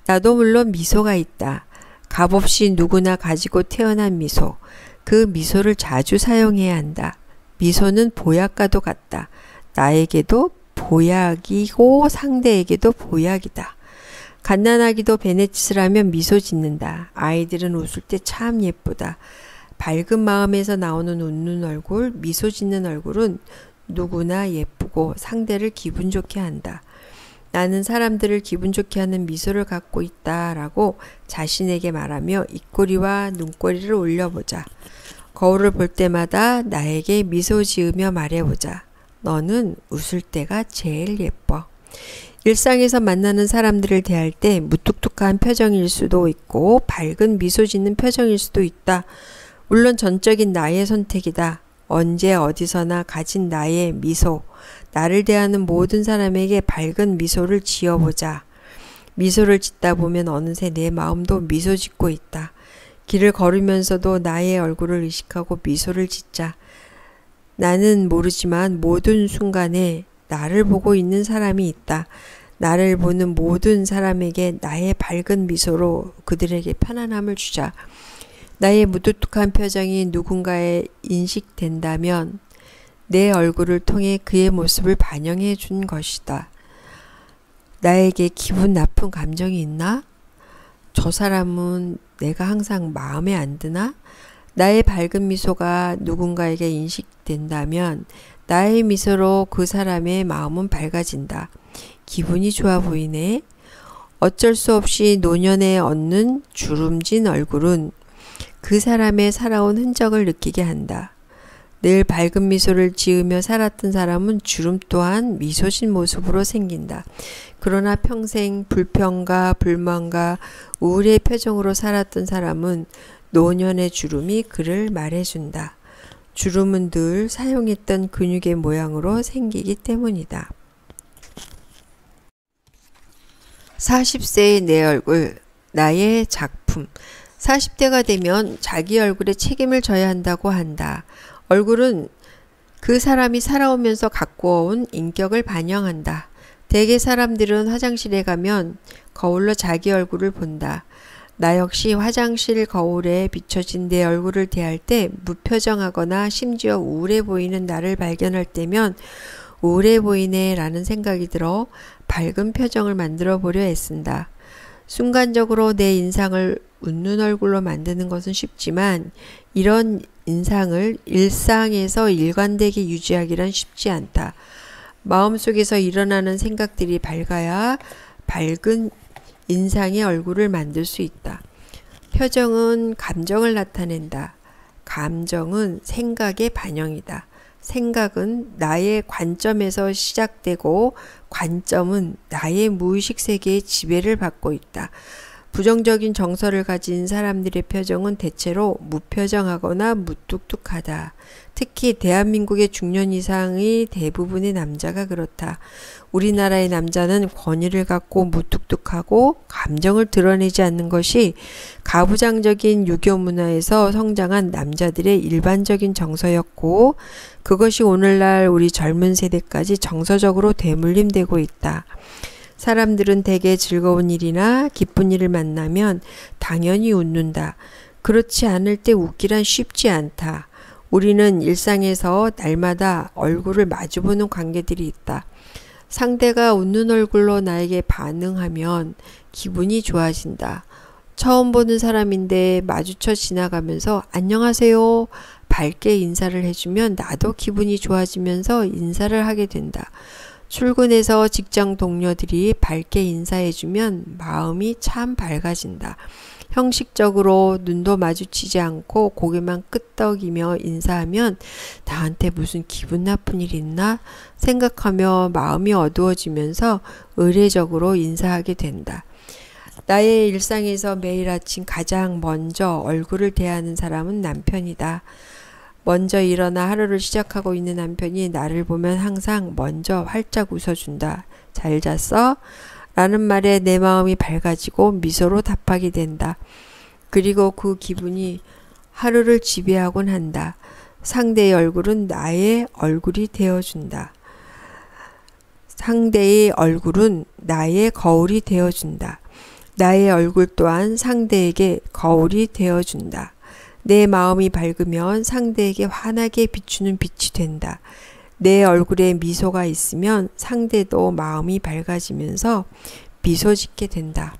Speaker 1: 나도 물론 미소가 있다. 값없이 누구나 가지고 태어난 미소. 그 미소를 자주 사용해야 한다. 미소는 보약과도 같다. 나에게도 보약이고 상대에게도 보약이다. 갓난아기도 베네짓을 하면 미소 짓는다. 아이들은 웃을 때 참 예쁘다. 밝은 마음에서 나오는 웃는 얼굴, 미소 짓는 얼굴은 누구나 예쁘고 상대를 기분 좋게 한다. 나는 사람들을 기분 좋게 하는 미소를 갖고 있다라고 자신에게 말하며 입꼬리와 눈꼬리를 올려보자. 거울을 볼 때마다 나에게 미소 지으며 말해보자. 너는 웃을 때가 제일 예뻐. 일상에서 만나는 사람들을 대할 때 무뚝뚝한 표정일 수도 있고 밝은 미소 짓는 표정일 수도 있다. 물론 전적인 나의 선택이다. 언제 어디서나 가진 나의 미소, 나를 대하는 모든 사람에게 밝은 미소를 지어보자. 미소를 짓다 보면 어느새 내 마음도 미소 짓고 있다. 길을 걸으면서도 나의 얼굴을 의식하고 미소를 짓자. 나는 모르지만 모든 순간에 나를 보고 있는 사람이 있다. 나를 보는 모든 사람에게 나의 밝은 미소로 그들에게 편안함을 주자. 나의 무뚝뚝한 표정이 누군가에 인식된다면 내 얼굴을 통해 그의 모습을 반영해 준 것이다. 나에게 기분 나쁜 감정이 있나? 저 사람은 내가 항상 마음에 안 드나? 나의 밝은 미소가 누군가에게 인식된다면 나의 미소로 그 사람의 마음은 밝아진다. 기분이 좋아 보이네. 어쩔 수 없이 노년에 얻는 주름진 얼굴은 그 사람의 살아온 흔적을 느끼게 한다. 늘 밝은 미소를 지으며 살았던 사람은 주름 또한 미소진 모습으로 생긴다. 그러나 평생 불평과 불만과 우울의 표정으로 살았던 사람은 노년의 주름이 그를 말해준다. 주름은 늘 사용했던 근육의 모양으로 생기기 때문이다. 40세의 내 얼굴, 나의 작품. 40대가 되면 자기 얼굴에 책임을 져야 한다고 한다. 얼굴은 그 사람이 살아오면서 갖고 온 인격을 반영한다. 대개 사람들은 화장실에 가면 거울로 자기 얼굴을 본다. 나 역시 화장실 거울에 비춰진 내 얼굴을 대할 때 무표정하거나 심지어 우울해 보이는 나를 발견할 때면 우울해 보이네 라는 생각이 들어 밝은 표정을 만들어 보려 애쓴다. 순간적으로 내 인상을 웃는 얼굴로 만드는 것은 쉽지만 이런 인상을 일상에서 일관되게 유지하기란 쉽지 않다. 마음속에서 일어나는 생각들이 밝아야 밝은 인상의 얼굴을 만들 수 있다. 표정은 감정을 나타낸다. 감정은 생각의 반영이다. 생각은 나의 관점에서 시작되고 관점은 나의 무의식 세계의 지배를 받고 있다. 부정적인 정서를 가진 사람들의 표정은 대체로 무표정하거나 무뚝뚝하다. 특히 대한민국의 중년 이상의 대부분의 남자가 그렇다. 우리나라의 남자는 권위를 갖고 무뚝뚝하고 감정을 드러내지 않는 것이 가부장적인 유교 문화에서 성장한 남자들의 일반적인 정서였고 그것이 오늘날 우리 젊은 세대까지 정서적으로 되물림되고 있다. 사람들은 대개 즐거운 일이나 기쁜 일을 만나면 당연히 웃는다. 그렇지 않을 때 웃기란 쉽지 않다. 우리는 일상에서 날마다 얼굴을 마주보는 관계들이 있다. 상대가 웃는 얼굴로 나에게 반응하면 기분이 좋아진다. 처음 보는 사람인데 마주쳐 지나가면서 안녕하세요 밝게 인사를 해주면 나도 기분이 좋아지면서 인사를 하게 된다. 출근해서 직장 동료들이 밝게 인사해주면 마음이 참 밝아진다. 형식적으로 눈도 마주치지 않고 고개만 끄덕이며 인사하면 나한테 무슨 기분 나쁜 일 있나 생각하며 마음이 어두워지면서 의례적으로 인사하게 된다. 나의 일상에서 매일 아침 가장 먼저 얼굴을 대하는 사람은 남편이다. 먼저 일어나 하루를 시작하고 있는 남편이 나를 보면 항상 먼저 활짝 웃어준다. 잘 잤어? 라는 말에 내 마음이 밝아지고 미소로 답하게 된다. 그리고 그 기분이 하루를 지배하곤 한다. 상대의 얼굴은 나의 얼굴이 되어준다. 상대의 얼굴은 나의 거울이 되어준다. 나의 얼굴 또한 상대에게 거울이 되어준다. 내 마음이 밝으면 상대에게 환하게 비추는 빛이 된다. 내 얼굴에 미소가 있으면 상대도 마음이 밝아지면서 미소 짓게 된다.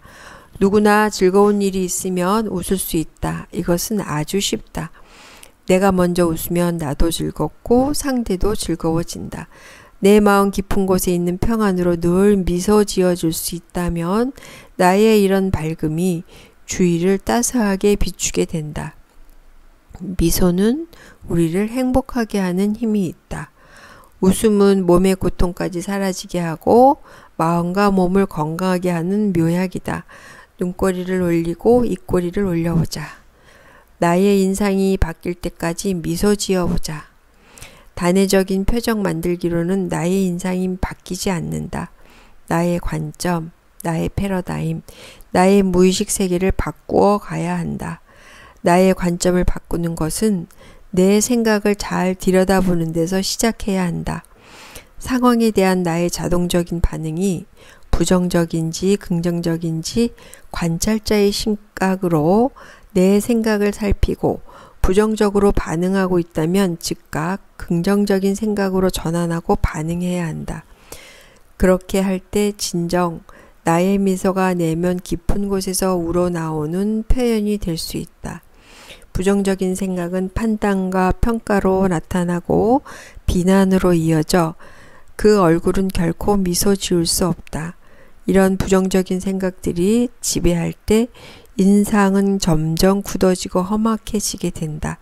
Speaker 1: 누구나 즐거운 일이 있으면 웃을 수 있다. 이것은 아주 쉽다. 내가 먼저 웃으면 나도 즐겁고 상대도 즐거워진다. 내 마음 깊은 곳에 있는 평안으로 늘 미소 지어줄 수 있다면 나의 이런 밝음이 주위를 따스하게 비추게 된다. 미소는 우리를 행복하게 하는 힘이 있다. 웃음은 몸의 고통까지 사라지게 하고 마음과 몸을 건강하게 하는 묘약이다. 눈꼬리를 올리고 입꼬리를 올려보자. 나의 인상이 바뀔 때까지 미소 지어보자. 단회적인 표정 만들기로는 나의 인상이 바뀌지 않는다. 나의 관점, 나의 패러다임, 나의 무의식 세계를 바꾸어 가야 한다. 나의 관점을 바꾸는 것은 내 생각을 잘 들여다보는 데서 시작해야 한다. 상황에 대한 나의 자동적인 반응이 부정적인지 긍정적인지 관찰자의 시각으로 내 생각을 살피고 부정적으로 반응하고 있다면 즉각 긍정적인 생각으로 전환하고 반응해야 한다. 그렇게 할 때 진정 나의 미소가 내면 깊은 곳에서 우러나오는 표현이 될 수 있다. 부정적인 생각은 판단과 평가로 나타나고 비난으로 이어져 그 얼굴은 결코 미소 지을 수 없다. 이런 부정적인 생각들이 지배할 때 인상은 점점 굳어지고 험악해지게 된다.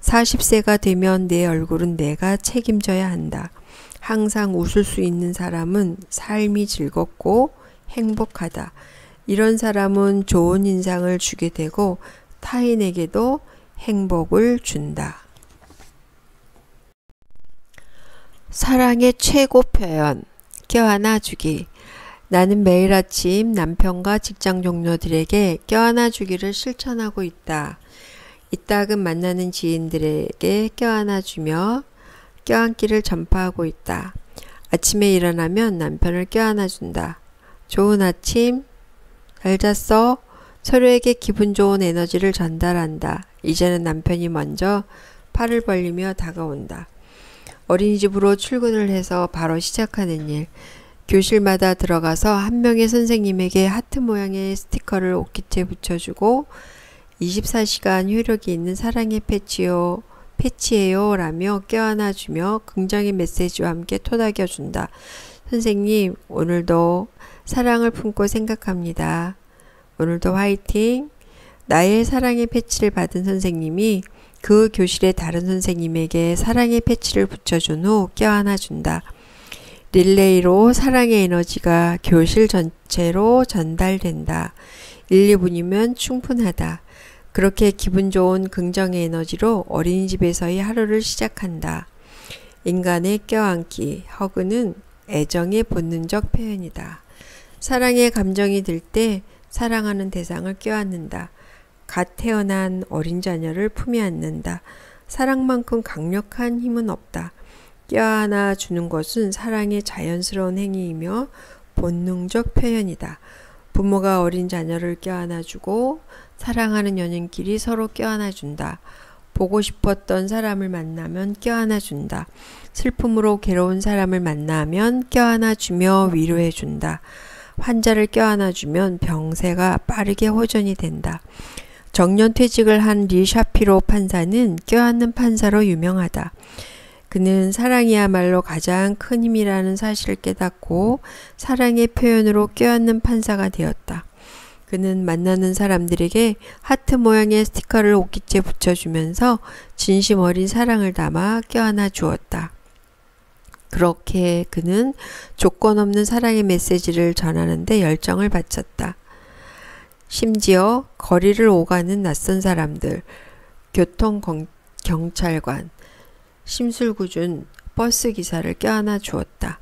Speaker 1: 40세가 되면 내 얼굴은 내가 책임져야 한다. 항상 웃을 수 있는 사람은 삶이 즐겁고 행복하다. 이런 사람은 좋은 인상을 주게 되고 타인에게도 행복을 준다. 사랑의 최고 표현, 껴안아주기. 나는 매일 아침 남편과 직장 동료들에게 껴안아주기를 실천하고 있다. 이따금 만나는 지인들에게 껴안아주며 껴안기를 전파하고 있다. 아침에 일어나면 남편을 껴안아준다. 좋은 아침, 잘 잤어? 서로에게 기분 좋은 에너지를 전달한다. 이제는 남편이 먼저 팔을 벌리며 다가온다. 어린이집으로 출근을 해서 바로 시작하는 일. 교실마다 들어가서 한 명의 선생님에게 하트 모양의 스티커를 옷깃에 붙여주고 24시간 효력이 있는 사랑의 패치예요 라며 껴안아주며 긍정의 메시지와 함께 토닥여준다. 선생님, 오늘도 사랑을 품고 생각합니다. 오늘도 화이팅! 나의 사랑의 패치를 받은 선생님이 그 교실의 다른 선생님에게 사랑의 패치를 붙여준 후 껴안아준다. 릴레이로 사랑의 에너지가 교실 전체로 전달된다. 1, 2분이면 충분하다. 그렇게 기분 좋은 긍정의 에너지로 어린이집에서의 하루를 시작한다. 인간의 껴안기, 허그는 애정의 본능적 표현이다. 사랑의 감정이 들 때 사랑하는 대상을 껴안는다. 갓 태어난 어린 자녀를 품에 안는다. 사랑만큼 강력한 힘은 없다. 껴안아 주는 것은 사랑의 자연스러운 행위이며 본능적 표현이다. 부모가 어린 자녀를 껴안아주고 사랑하는 연인끼리 서로 껴안아준다. 보고 싶었던 사람을 만나면 껴안아준다. 슬픔으로 괴로운 사람을 만나면 껴안아주며 위로해준다. 환자를 껴안아주면 병세가 빠르게 호전이 된다. 정년퇴직을 한 리 샤피로 판사는 껴안는 판사로 유명하다. 그는 사랑이야말로 가장 큰 힘이라는 사실을 깨닫고 사랑의 표현으로 껴안는 판사가 되었다. 그는 만나는 사람들에게 하트 모양의 스티커를 옷깃에 붙여주면서 진심 어린 사랑을 담아 껴안아 주었다. 그렇게 그는 조건 없는 사랑의 메시지를 전하는 데 열정을 바쳤다. 심지어 거리를 오가는 낯선 사람들, 교통경찰관, 심술구준, 버스기사를 껴안아 주었다.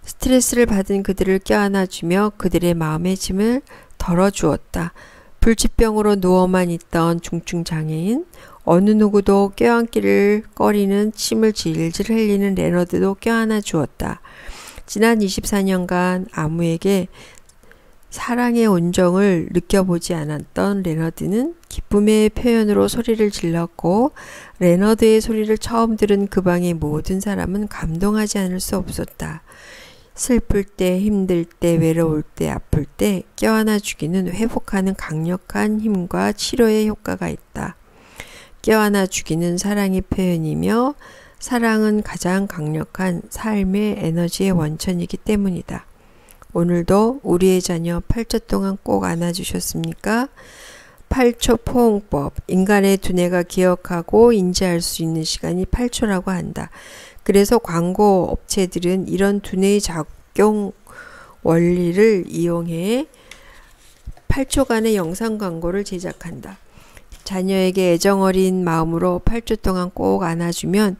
Speaker 1: 스트레스를 받은 그들을 껴안아 주며 그들의 마음의 짐을 덜어주었다. 불치병으로 누워만 있던 중증장애인, 어느 누구도 껴안기를 꺼리는 침을 질질 흘리는 레너드도 껴안아 주었다. 지난 24년간 아무에게 사랑의 온정을 느껴보지 않았던 레너드는 기쁨의 표현으로 소리를 질렀고 레너드의 소리를 처음 들은 그 방의 모든 사람은 감동하지 않을 수 없었다. 슬플 때, 힘들 때, 외로울 때, 아플 때 껴안아 주기는 회복하는 강력한 힘과 치료의 효과가 있다. 껴안아 주기는 사랑의 표현이며 사랑은 가장 강력한 삶의 에너지의 원천이기 때문이다. 오늘도 우리의 자녀 8초 동안 꼭 안아주셨습니까? 8초 포옹법, 인간의 두뇌가 기억하고 인지할 수 있는 시간이 8초라고 한다. 그래서 광고 업체들은 이런 두뇌의 작용 원리를 이용해 8초간의 영상 광고를 제작한다. 자녀에게 애정어린 마음으로 8초 동안 꼭 안아주면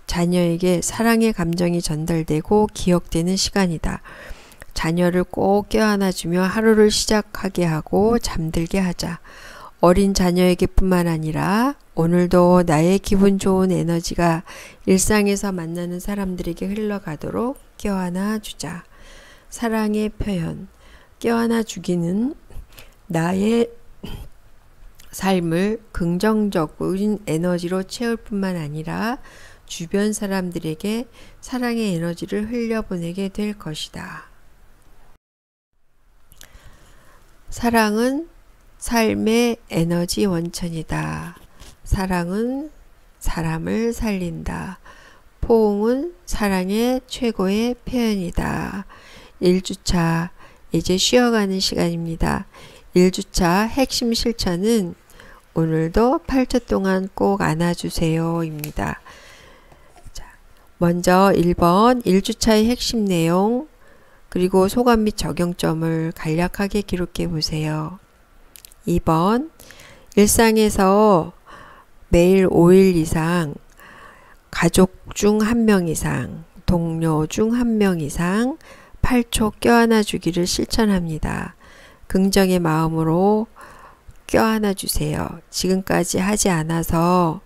Speaker 1: 자녀에게 사랑의 감정이 전달되고 기억되는 시간이다. 자녀를 꼭 껴안아주며 하루를 시작하게 하고 잠들게 하자. 어린 자녀에게 뿐만 아니라 오늘도 나의 기분 좋은 에너지가 일상에서 만나는 사람들에게 흘러가도록 껴안아 주자. 사랑의 표현, 껴안아 주기는 나의 삶을 긍정적인 에너지로 채울 뿐만 아니라 주변 사람들에게 사랑의 에너지를 흘려보내게 될 것이다. 사랑은 삶의 에너지 원천이다. 사랑은 사람을 살린다. 포옹은 사랑의 최고의 표현이다. 1주차 이제 쉬어가는 시간입니다. 1주차 핵심 실천은 오늘도 8초 동안 꼭 안아주세요 입니다. 자, 먼저 1번 1주차의 핵심 내용 그리고 소감 및 적용점을 간략하게 기록해 보세요. 2번 일상에서 매일 5일 이상 가족 중 1명 이상, 동료 중 1명 이상 8초 껴안아 주기를 실천합니다. 긍정의 마음으로 껴안아 주세요. 지금까지 하지 않아서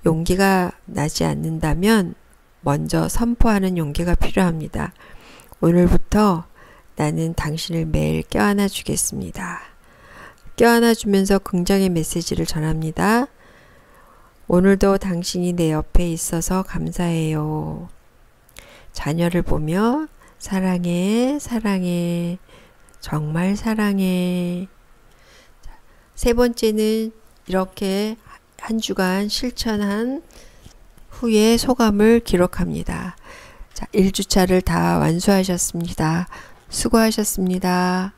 Speaker 1: 용기가 나지 않는다면 먼저 선포하는 용기가 필요합니다. 오늘부터 나는 당신을 매일 껴안아 주겠습니다. 껴안아 주면서 긍정의 메시지를 전합니다. 오늘도 당신이 내 옆에 있어서 감사해요. 자녀를 보며 사랑해, 사랑해, 정말 사랑해. 세 번째는 이렇게 한 주간 실천한 후에 소감을 기록합니다. 자, 1주차를 다 완수하셨습니다. 수고하셨습니다.